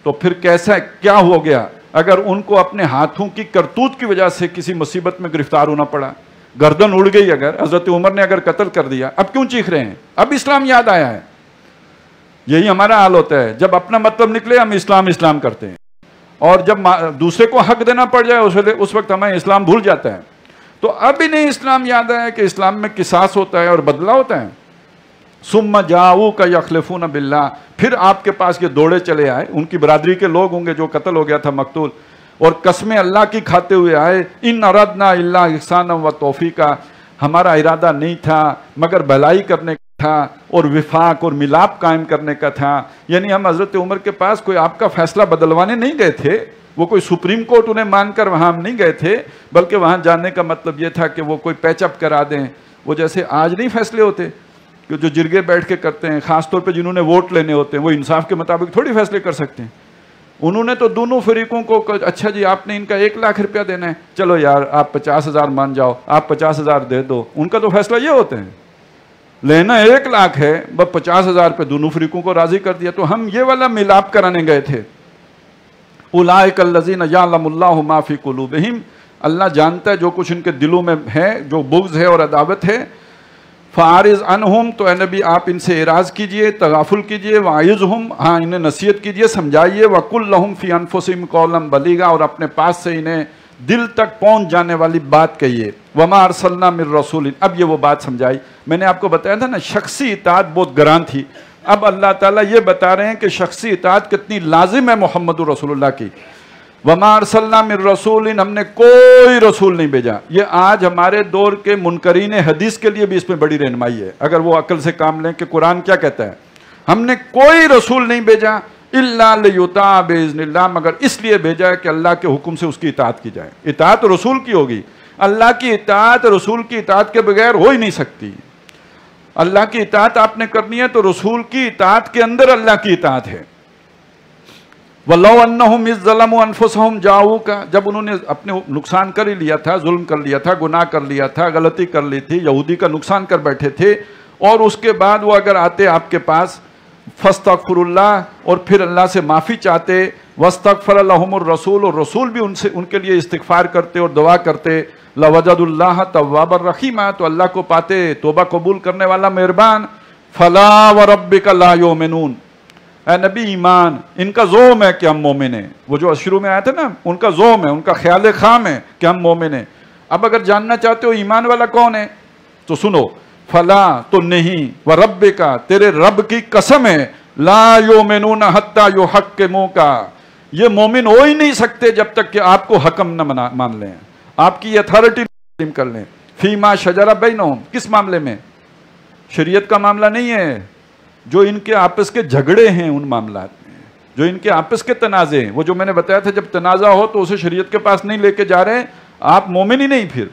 تو پھر کیسا کیا ہو گیا اگر ان کو اپنے ہاتھوں کی کرتوت کی وجہ سے کسی مصیبت میں گرفتار ہونا پڑا، گردن اڑ گئی، اگر حضرت عمر نے اگر قتل کر دیا، اب کیوں چیخ رہے ہیں؟ اب اسلام یاد آیا ہے. یہی ہمارا حال ہوتا ہے، جب اپنا مطلب نکلے ہم اسلام کرتے ہیں، اور جب دوسرے کو حق دینا پڑ جائے اس وقت ہمیں اسلام بھول جاتا ہے. تو اب انہیں اسلام یاد آیا کہ اسلام میں قصاص ہوتا ہے اور بدلہ ہوتا ہے. ثم جاؤک یخلفون باللہ، پھر آپ کے پاس یہ دوڑے چلے آئے، ان کی برادری کے لوگ ہوں گے جو قتل ہو گیا تھا مقتول، اور قسمیں اللہ کی کھاتے ہوئے آئے، ان اردنا الا احسانا و توفیقا، ہمارا ارادہ نہیں تھا مگر بھلائی کرنے کا تھا اور وفاق اور ملاپ قائم کرنے کا تھا. یعنی ہم حضرت عمر کے پاس کوئی آپ کا فیصلہ بدلوانے نہیں گئے تھے، وہ کوئی سپریم کورٹ انہیں مان کر وہاں ہم نہیں گئے تھے، بلکہ وہاں جانے کا مطلب یہ تھا کہ وہ کوئی پیچ اپ کرا دیں. وہ جیسے آج نہیں فیصلے ہوتے کہ جو جرگے بیٹھ کے کرتے ہیں، خاص طور پہ جنہوں نے ووٹ لینے ہوتے ہیں، وہ انصاف کے مطابق تھوڑی فیصلے کر سکتے ہیں. انہوں نے تو دونوں فریقوں کو اچھا جی آپ نے ان کا 1 لاکھ روپیہ دینا ہے، چلو یار آپ 50,000 مان جاؤ، آپ 50,000 دے دو. ان کا تو فیصلہ یہ ہوتے ہیں، لینا 1 لاکھ ہے، بس 50,000 پہ دونوں فریقوں کو راضی کر دیا. تو ہم یہ والا ملاپ کرانے گئے تھے. اولئک الذین یعلم اللہ ما فی قلوبہم، اللہ جانتا ہے جو کچھ ان کے دلوں میں ہے، جو بغض ہے اور عداوت ہے. فَعَارِضْ عَنْهُمْ، تو اے نبی آپ ان سے اعراض کیجئے، تغافل کیجئے. وَعِظْهُمْ، ہاں انہیں نصیحت کیجئے، سمجھائیے. وَقُلْ لَهُمْ فِي أَنفُسِهِمْ قَوْلًا بَلِيغًا، اور اپنے پاس سے انہیں دل تک پہنچ جانے والی بات کہیے. وَمَا أَرْسَلْنَا مِن رَّسُولٍ، اب یہ وہ بات سمجھائی. میں نے آپ کو بتایا تھا نا شخصی اطاعت بہت گران تھی، اب اللہ تعالیٰ یہ بتا رہے ہیں کہ شخصی اطاعت کتنی لازم ہے محمد رسول اللہ کی. وَمَا أَرْسَلْنَا مِن رَّسُولٍ، ہم نے کوئی رسول نہیں بھیجا. یہ آج ہمارے دور کے منکرین حدیث کے لیے بھی اس میں بڑی رہنمائی ہے، اگر وہ عقل سے کام لیں کہ قرآن کیا کہتا ہے. ہم نے کوئی رسول نہیں بھیجا إِلَّا لِيُطَاعَ بِإِذْنِ اللَّهِ، مگر اس لیے بھیجا ہے کہ اللہ کے حکم سے اس کی اطاعت کی جائے. اطاعت رسول کی ہوگی، اللہ کی اطاعت رسول کی اطاعت کے بغیر ہو ہی نہیں سکتی. اللہ کی اطاعت آپ نے کرنی ہے تو رسول کی اطاعت کے اندر اللہ کی اطاعت ہے. وَلَوْ أَنَّهُمْ إِذْ ظَلَمُوا أَنفُسَهُمْ جَاءُوكَ، جب انہوں نے اپنے نقصان کر ہی لیا تھا، ظلم کر لیا تھا، گناہ کر لیا تھا، غلطی کر لی تھی، یہودی کا نقصان کر بیٹھے تھے، اور اس کے بعد وہ اگر آتے آپ کے پاس فَاسْتَغْفِرُوا اللَّهَ، اور پھر اللہ سے معافی چاہتے، وَاسْتَغْفَرَ لَهُمُ الرَّسُولُ، اور رسول بھی ان کے لیے استغفار کرتے اور دعا کرتے، لَوَجَدُوا اللَّهَ تَوَّابًا رَحِيمًا، تو اللہ کو پاتے توبہ قبول کرنے والا مہربان. فَلَا وَرَبِّكَ لَا يُؤْمِنُونَ، اے نبی ایمان ان کا زوم ہے کہ ہم مومن ہیں. وہ جو شروع میں آیا تھا نا، ان کا زوم ہے، ان کا خیال خام ہے کہ ہم مومن ہیں. اب اگر جاننا چاہتے ہو ایمان والا کون ہے تو سنو، فلا، تو نہیں، وربک، تیرے رب کی قسم ہے، لا یؤمنون حتی یحکموک، یہ مومن ہو ہی نہیں سکتے جب تک کہ آپ کو حکم نہ مان لیں، آپ کی اتھارٹی تسلیم کر لیں. فیما شجر بینہم، کس معاملے میں؟ شریعت کا معاملہ نہیں ہے، جو ان کے آپس کے جھگڑے ہیں ان معاملات میں. جو ان کے آپس کے تنازع ہیں، وہ جو میں نے بتایا تھا جب تنازع ہو تو اسے شریعت کے پاس نہیں لے کے جا رہے ہیں، آپ مومن ہی نہیں پھر.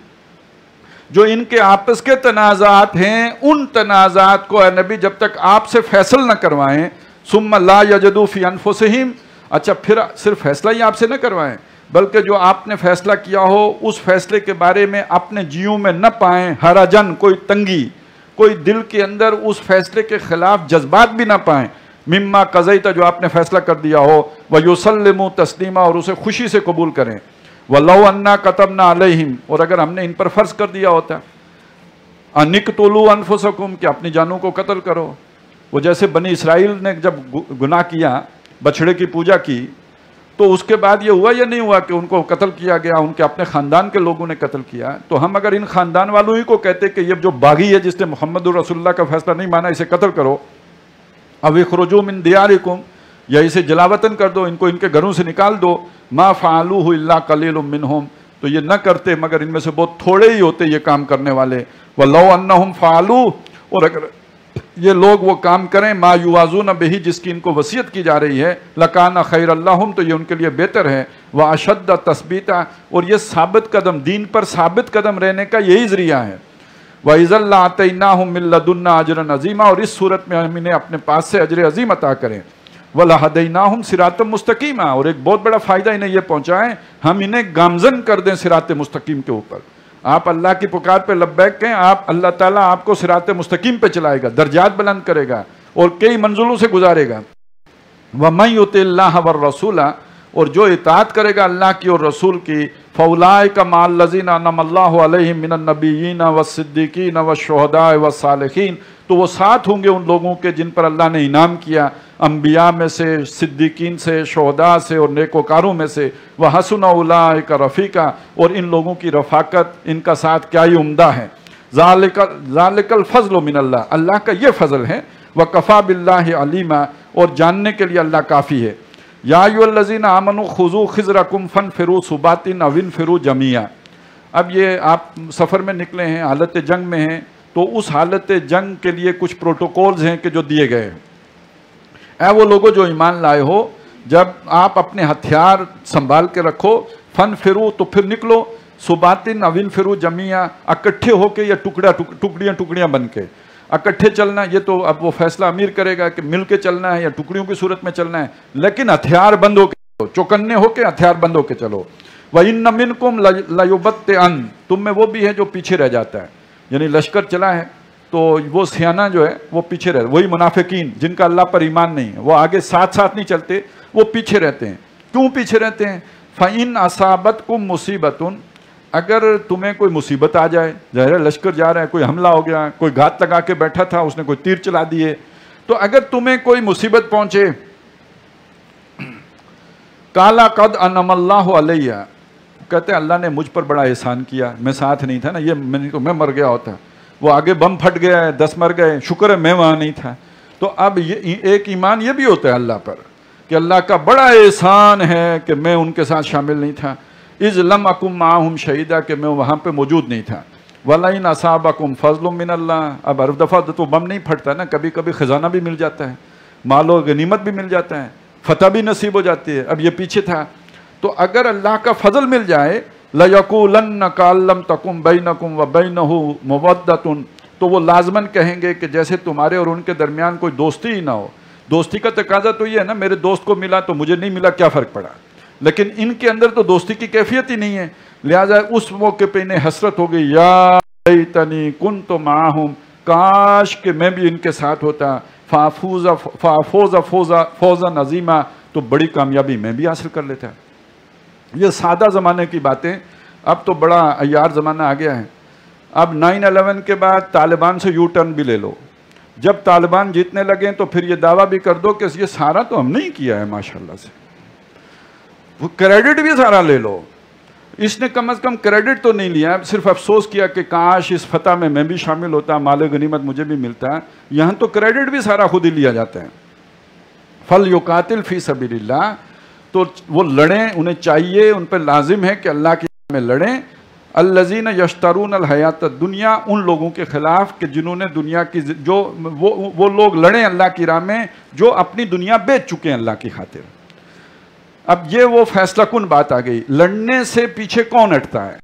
جو ان کے آپس کے تنازعات ہیں ان تنازعات کو اے نبی جب تک آپ سے فیصل نہ کروائیں، ثم لا یجدوا فی انفسہم، اچھا پھر صرف فیصلہ ہی آپ سے نہ کروائیں بلکہ جو آپ نے فیصلہ کیا ہو اس فیصلے کے بارے میں اپنے جیوں میں نہ پائیں حرجن، کوئی تنگی، کوئی دل کے اندر اس فیصلے کے خلاف جذبات بھی نہ پائیں، مما قضیت، جو آپ نے فیصلہ کر دیا ہو، وَيُسَلِّمُوا تسلیما، اور اسے خوشی سے قبول کریں. وَلَوْ أَنَّا كَتَبْنَا عَلَيْهِمْ، اور اگر ہم نے ان پر فرض کر دیا ہوتا أَنِ اقْتُلُوا أَنفُسَكُمْ، کہ اپنی جانوں کو قتل کرو. وہ جیسے بنی اسرائیل نے جب گناہ کیا، بچھڑے کی پوجا کی، تو اس کے بعد یہ ہوا یا نہیں ہوا کہ ان کو قتل کیا گیا، ان کے اپنے خاندان کے لوگوں نے قتل کیا. تو ہم اگر ان خاندان والوں ہی کو کہتے کہ یہ جو باغی ہے جس نے محمد رسول اللہ کا فیصلہ نہیں مانا اسے قتل کرو، او اخرجوا من دیارکم، یا اسے جلاوطن کر دو، ان کو ان کے گھروں سے نکال دو، ما فعلوہ الا قلیل منہم، تو یہ نہ کرتے مگر ان میں سے بہت تھوڑے ہی ہوتے یہ کام کرنے والے. وَلَوْ أَنَّهُمْ فَعَلُوا، اور اگر یہ لوگ وہ کام کریں ما یوازون بہ، جس کی ان کو وصیت کی جا رہی ہے، لَكَانَ خَيْرًا لَهُمْ، تو یہ ان کے لیے بہتر ہے. وَأَشَدَّ تَثْبِيتًا، اور یہ ثابت قدم، دین پر ثابت قدم رہنے کا یہی ذریعہ ہے. وَإِذًا لَّآتَيْنَاهُم مِّن لَّدُنَّا أَجْرًا عَظِيمًا، اور اس صورت میں ہم انہیں اپنے پاس سے اجر عظیم عطا کریں. وَلَهَدَيْنَاهُمْ صِرَاطًا مُسْتَقِيمًا، اور ایک بہت بڑا فائدہ انہیں یہ پہنچائیں، ہم انہیں گامزن کر دیں صراط مستقیم کے اوپر. آپ اللہ کی پکار پہ لبیک کہیں، آپ اللہ تعالیٰ آپ کو صراط مستقیم پہ چلائے گا، درجات بلند کرے گا اور کئی منزلوں سے گزارے گا. وَمَن يُطِعِ اللَّهَ وَالرَّسُولَ، اور جو اطاعت کرے گا اللہ کی اور رسول کی، فَأُولَٰئِكَ مَعَ الَّذِينَ أَنْعَمَ اللَّهُ عَلَيْهِم مِّنَ النَّبِيِّينَ وَالصِّدِّيقِينَ وَالشُّهَدَاءِ وَالصَّالِحِينَ، تو وہ ساتھ ہوں گے ان لوگوں کے جن پر اللہ نے انعام کیا، انبیاء میں سے، صدیقین سے، شہداء سے اور نیکوکاروں میں سے. وَحَسُنَ أُولَٰئِكَ رَفِيقًا، اور ان لوگوں کی رفاقت، ان کا ساتھ کیا ہی عمدہ ہے. ذَلِكَ الْفَضْلُ مِنَ اللَّهِ، اللہ کا یہ فضل ہے. وَكَفَىٰ بِاللَّهِ عَلِيمًا، اور جاننے کے لیے اللہ کافی ہے. یا ایھا الذین آمنوا خذوا خضرکم فانفروا ثبات او انفروا جمیعا. اب یہ آپ سفر میں نکلے ہیں، حالت جنگ میں ہیں، تو اس حالت جنگ کے لیے کچھ پروٹوکولز ہیں کہ جو دیے گئے ہیں. اے وہ لوگوں جو ایمان لائے ہو، جب آپ اپنے ہتھیار سنبھال کے رکھو، فانفروا، تو پھر نکلو، ثبات او انفروا جمیعا، اکٹھے ہو کے یا ٹکڑیاں بن کے. اکٹھے چلنا یہ تو اب وہ فیصلہ امیر کرے گا کہ مل کے چلنا ہے یا ٹکڑیوں کی صورت میں چلنا ہے، لیکن ہتھیار بند ہو کے چلو، چوکنے ہو کے ہتھیار بند ہو کے چلو. وَإِنَّ مِنْكُمْ لَيُبَطِّئَنَّ، تم میں وہ بھی ہے جو پیچھے رہ جاتا ہے، یعنی لشکر چلا ہے تو وہ سیانہ جو ہے وہ پیچھے رہ، وہی منافقین جن کا اللہ پر ایمان نہیں ہے، وہ آگے ساتھ نہیں چلتے، وہ پیچھے رہتے ہیں. کیوں پیچھے رہتے ہیں؟ فَإِنْ أَصَابَتْكُمْ مُصِيبَةٌ، اگر تمہیں کوئی مصیبت آ جائے، ظاہر لشکر جا رہا ہے، کوئی حملہ ہو گیا، کوئی گھات لگا کے بیٹھا تھا اس نے کوئی تیر چلا دیے، تو اگر تمہیں کوئی مصیبت پہنچے، قَالَ قَدْ أَنْعَمَ اللَّهُ عَلَيَّ، کہتے ہیں اللہ نے مجھ پر بڑا احسان کیا، میں ساتھ نہیں تھا نا، یہ میں مر گیا ہوتا، وہ آگے بم پھٹ گیا ہے، 10 مر گئے، شکر ہے میں وہاں نہیں تھا. تو اب ایک ایمان یہ بھی ہوتا ہے اللہ پر کہ اللہ کا بڑا احسان ہے کہ میں ان کے ساتھ شامل نہیں تھا. اذ لم اکن معہم شہیدا، کہ میں وہاں پہ موجود نہیں تھا. وَلَئِنْ أَصَابَكُمْ فَضْلٌ مِّنَ اللَّهِ، اب ہر دفعہ تو بم نہیں پھٹتا نا، کبھی کبھی خزانہ بھی مل جاتا ہے، مال و غنیمت بھی مل جاتا ہے، فتح بھی نصیب ہو جاتی ہے. اب یہ پیچھے تھا، تو اگر اللہ کا فضل مل جائے، لَيَقُولَنَّ كَأَن لَّمْ تَكُن بَيْنَكُمْ وَبَيْنَهُ مَوَدَّةٌ، تو وہ لازماً کہیں گے کہ جیسے تمہارے اور ان کے درمیان کوئی دوستی ہی نہ ہو. دوستی کا تقاضا تو یہ ہے نا، میرے دوست کو ملا تو مجھے نہیں ملا، کیا فرق پڑا، لیکن ان کے اندر تو دوستی کی کیفیت ہی نہیں ہے. لہٰذا اس موقع پہ انہیں حسرت ہو گئی، یا لیتنی کنت معہم، کاش کہ میں بھی ان کے ساتھ ہوتا، فافوز فوزا عظیما، تو بڑی کامیابی میں بھی حاصل کر لیتا. یہ سادہ زمانے کی باتیں، اب تو بڑا عیار زمانہ آ گیا ہے. اب 9/11 کے بعد طالبان سے یو ٹرن بھی لے لو. جب طالبان جیتنے لگے تو پھر یہ دعویٰ بھی کر دو کہ یہ سارا تو ہم نہیں کیا ہے، ماشاءاللہ سے وہ کریڈٹ بھی سارا لے لو. اس نے کم از کم کریڈٹ تو نہیں لیا، صرف افسوس کیا کہ کاش اس فتح میں بھی شامل ہوتا، مال غنیمت مجھے بھی ملتا. یہاں تو کریڈٹ بھی سارا خود ہی لیا جاتا ہے. فَلْيُقَاتِلْ فِي سَبِيلِ اللَّهِ، تو وہ لڑیں، انہیں چاہیے، ان پہ لازم ہے کہ اللہ کی راہ میں لڑیں. الذین یشترون الحیات الدنیا، ان لوگوں کے خلاف کہ جنہوں نے دنیا کی جو وہ لوگ لڑیں اللہ کی راہ میں جو اپنی دنیا بیچ چکے ہیں اللہ کی خاطر۔ اب یہ وہ فیصلہ کن بات آ گئی، لڑنے سے پیچھے کون ہٹتا ہے؟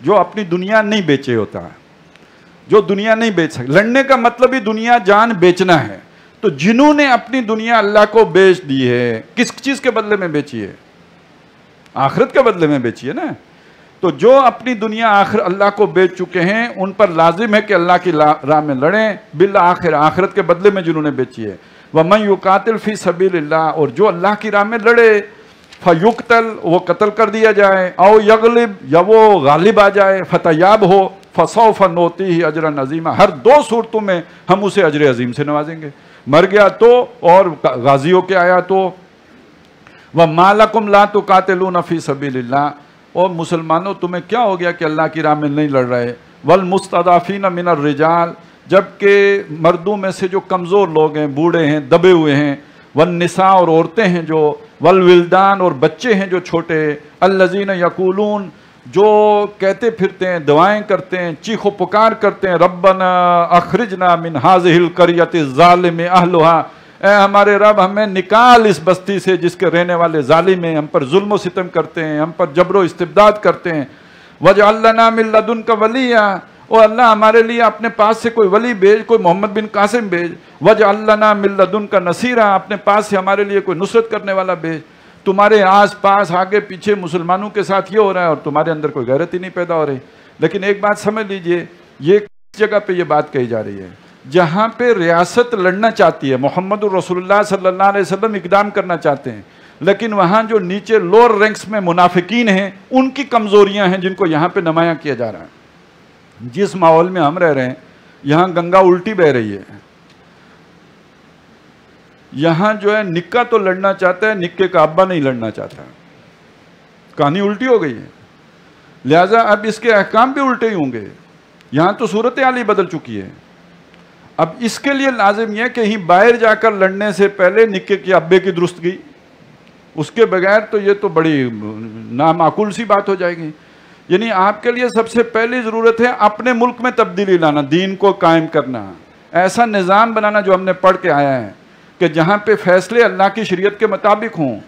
جو اپنی دنیا نہیں بیچے ہوتا ہے، جو دنیا نہیں بیچ سکتا۔ لڑنے کا مطلب ہی دنیا جان بیچنا ہے۔ تو جنہوں نے اپنی دنیا اللہ کو بیچ دی ہے، کس چیز کے بدلے میں بیچی ہے؟ آخرت کے بدلے میں بیچی ہے نا۔ تو جو اپنی دنیا آخر اللہ کو بیچ چکے ہیں ان پر لازم ہے کہ اللہ کی راہ میں لڑیں، بالآخر آخرت کے بدلے میں جنہوں نے بیچی ہے۔ وَمَن يُقَاتِلْ فِي سَبِيلِ اللَّهِ، اور جو اللہ کی راہ میں لڑے، فَيُقْتَلْ، وہ قتل کر دیا جائے، او یغلب، یا وہ غالب آ جائے، فتیاب ہو، فَسَوْفَ نُؤْتِیہِ أَجْرًا عَظِیمًا، ہر دو صورتوں میں ہم اسے اجر عظیم سے نوازیں گے، مر گیا تو اور غازی ہو کے آیا تو۔ وَمَا لَكُمْ لَا تُقَاتِلُونَ فِي سَبِيلِ اللَّهِ، اور مسلمانوں تمہیں کیا ہو گیا کہ اللہ کی راہ میں نہیں لڑ رہے؟ وَالْمُسْتَضْعَفِينَ مِنَ الرِّجَالِ، جبکہ مردوں میں سے جو کمزور لوگ ہیں، بوڑھے ہیں، دبے ہوئے ہیں، والنساء، اور عورتیں ہیں جو، والولدان، اور بچے ہیں جو چھوٹے، الذین یقولون، جو کہتے پھرتے ہیں، دعائیں کرتے ہیں، چیخ و پکار کرتے ہیں، ربنا اخرجنا من هذه القرية الظالم اهلها، اے ہمارے رب ہمیں نکال اس بستی سے جس کے رہنے والے ظالم ہیں، ہم پر ظلم و ستم کرتے ہیں، ہم پر جبر و استبداد کرتے ہیں۔ وَاجْعَلْ لَنَا مِن لَّدُنْكَ وَلِيًّا، او اللہ ہمارے لیے اپنے پاس سے کوئی ولی بھیج، کوئی محمد بن قاسم بھیج۔ وَاجْعَلْ لَنَا مِن لَّدُنْكَ نَصِيرًا، اپنے پاس سے ہمارے لیے کوئی نصرت کرنے والا بھیج۔ تمہارے آس پاس آگے پیچھے مسلمانوں کے ساتھ یہ ہو رہا ہے اور تمہارے اندر کوئی غیرت ہی نہیں پیدا ہو رہی۔ لیکن ایک بات سمجھ لیجئے، یہ کس جگہ پہ یہ بات کہی جا رہی ہے؟ جہاں پہ ریاست لڑنا چاہتی ہے، محمد الرسول اللہ صلی اللہ علیہ وسلم اقدام کرنا چاہتے ہیں، لیکن وہاں جو نیچے لوور رینکس میں منافقین ہیں، ان کی کمزوریاں ہیں جن کو یہاں پہ نمایاں کیا جا رہا ہے۔ جس ماحول میں ہم رہ رہے ہیں، یہاں گنگا الٹی بہ رہی ہے، یہاں جو ہے نکا تو لڑنا چاہتا ہے، نکے کا ابا نہیں لڑنا چاہتا، کہانی الٹی ہو گئی ہے، لہٰذا اب اس کے احکام بھی الٹے ہی ہوں گے۔ یہاں تو صورتحال ہی بدل چکی ہے۔ اب اس کے لیے لازم یہ کہ کہیں باہر جا کر لڑنے سے پہلے نکے کے ابے کی درستگی، اس کے بغیر تو یہ تو بڑی نامعقول سی بات ہو جائے گی۔ یعنی آپ کے لیے سب سے پہلی ضرورت ہے اپنے ملک میں تبدیلی لانا، دین کو قائم کرنا، ایسا نظام بنانا جو ہم نے پڑھ کے آیا ہے کہ جہاں پہ فیصلے اللہ کی شریعت کے مطابق ہوں۔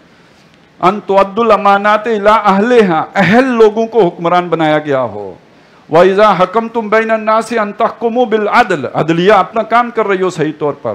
ان تؤدوا الامانات الی اہلھا، اہل لوگوں کو حکمران بنایا گیا ہو۔ وَإِذَا حَكَمْتُمْ بَيْنَ النَّاسِ أَن تَحْكُمُوا بِالْعَدْلِ، عدلیہ اپنا کام کر رہی ہو صحیح طور پر،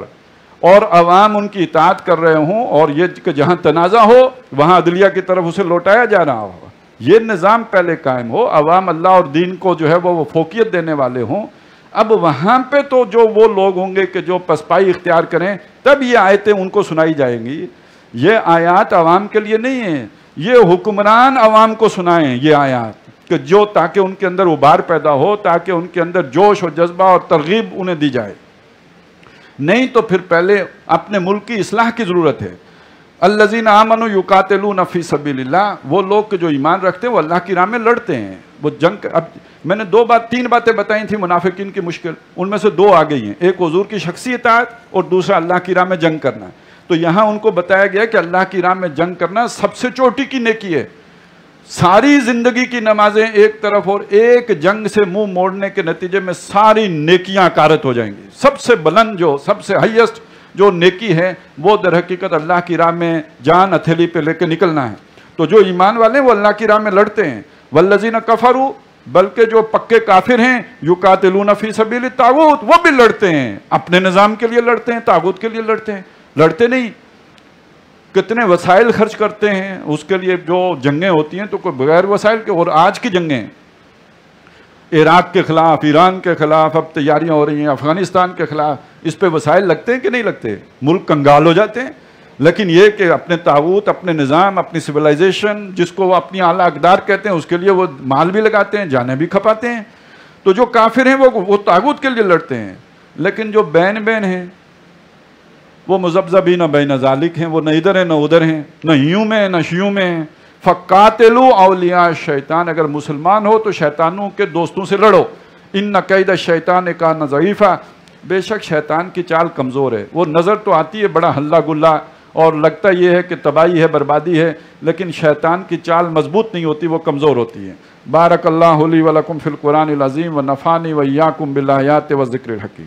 اور عوام ان کی اطاعت کر رہے ہوں، اور یہ کہ جہاں تنازع ہو وہاں عدلیہ کی طرف اسے لوٹایا جا رہا ہو، یہ نظام پہلے قائم ہو، عوام اللہ اور دین کو جو ہے وہ فوقیت دینے والے ہوں۔ اب وہاں پہ تو جو وہ لوگ ہوں گے کہ جو پسپائی اختیار کریں، تب یہ آیتیں ان کو سنائی جائیں گی۔ یہ آیات عوام کے لیے نہیں ہیں، یہ حکمران عوام کو سنائیں یہ آیات، کہ جو تاکہ ان کے اندر ابھار پیدا ہو، تاکہ ان کے اندر جوش و جذبہ اور ترغیب انہیں دی جائے۔ نہیں تو پھر پہلے اپنے ملک کی اصلاح کی ضرورت ہے۔ الذین آمنوا یقاتلون فی سبیل اللہ، وہ لوگ کہ جو ایمان رکھتے ہیں وہ اللہ کی راہ میں لڑتے ہیں، وہ جنگ۔ اب میں نے تین باتیں بتائی تھیں منافقین کی مشکل، ان میں سے دو آ گئی ہیں، ایک حضور کی شخصی اطاعت اور دوسرا اللہ کی راہ میں جنگ کرنا۔ تو یہاں ان کو بتایا گیا کہ اللہ کی راہ میں جنگ کرنا سب سے چوٹی کی نیکی ہے۔ ساری زندگی کی نمازیں ایک طرف اور ایک جنگ سے منہ موڑنے کے نتیجے میں ساری نیکیاں اکارت ہو جائیں گی۔ سب سے بلند جو سب سے ہائیسٹ جو نیکی ہے وہ در حقیقت اللہ کی راہ میں جان ہتھیلی پہ لے کے نکلنا ہے۔ تو جو ایمان والے ہیں وہ اللہ کی راہ میں لڑتے ہیں۔ والذین کفروا، بلکہ جو پکے کافر ہیں، یقاتلون فی سبیل الطاغوت، وہ بھی لڑتے ہیں، اپنے نظام کے لیے لڑتے ہیں، طاغوت کے لیے لڑتے ہیں۔ لڑتے نہیں، کتنے وسائل خرچ کرتے ہیں اس کے لیے، جو جنگیں ہوتی ہیں تو کوئی بغیر وسائل کے، اور آج کی جنگیں عراق کے خلاف، ایران کے خلاف اب تیاریاں ہو رہی ہیں، افغانستان کے خلاف، اس پہ وسائل لگتے ہیں کہ نہیں لگتے؟ ملک کنگال ہو جاتے ہیں۔ لیکن یہ کہ اپنے طاغوت، اپنے نظام، اپنی سویلائزیشن جس کو وہ اپنی اعلیٰ اقدار کہتے ہیں، اس کے لیے وہ مال بھی لگاتے ہیں، جانیں بھی کھپاتے ہیں۔ تو جو کافر ہیں وہ طاغوت کے لیے لڑتے ہیں، لیکن جو بین ہیں وہ مذبذبین بین ذالک ہیں، وہ نہ ادھر ہیں نہ ادھر ہیں، نہ یوں میں نہ شیوں میں ہیں۔ فقاتلوا اولیاء الشیطان، اگر مسلمان ہو تو شیطانوں کے دوستوں سے لڑو۔ ان کید الشیطان کان ضعیفا، بے شک شیطان کی چال کمزور ہے۔ وہ نظر تو آتی ہے بڑا ہلا گلا اور لگتا یہ ہے کہ تباہی ہے، بربادی ہے، لیکن شیطان کی چال مضبوط نہیں ہوتی، وہ کمزور ہوتی ہے۔ بارک اللہ لی و لکم فی القرآن العظیم و نفعنی و ایاکم بالآیات و ذکر الحکیم۔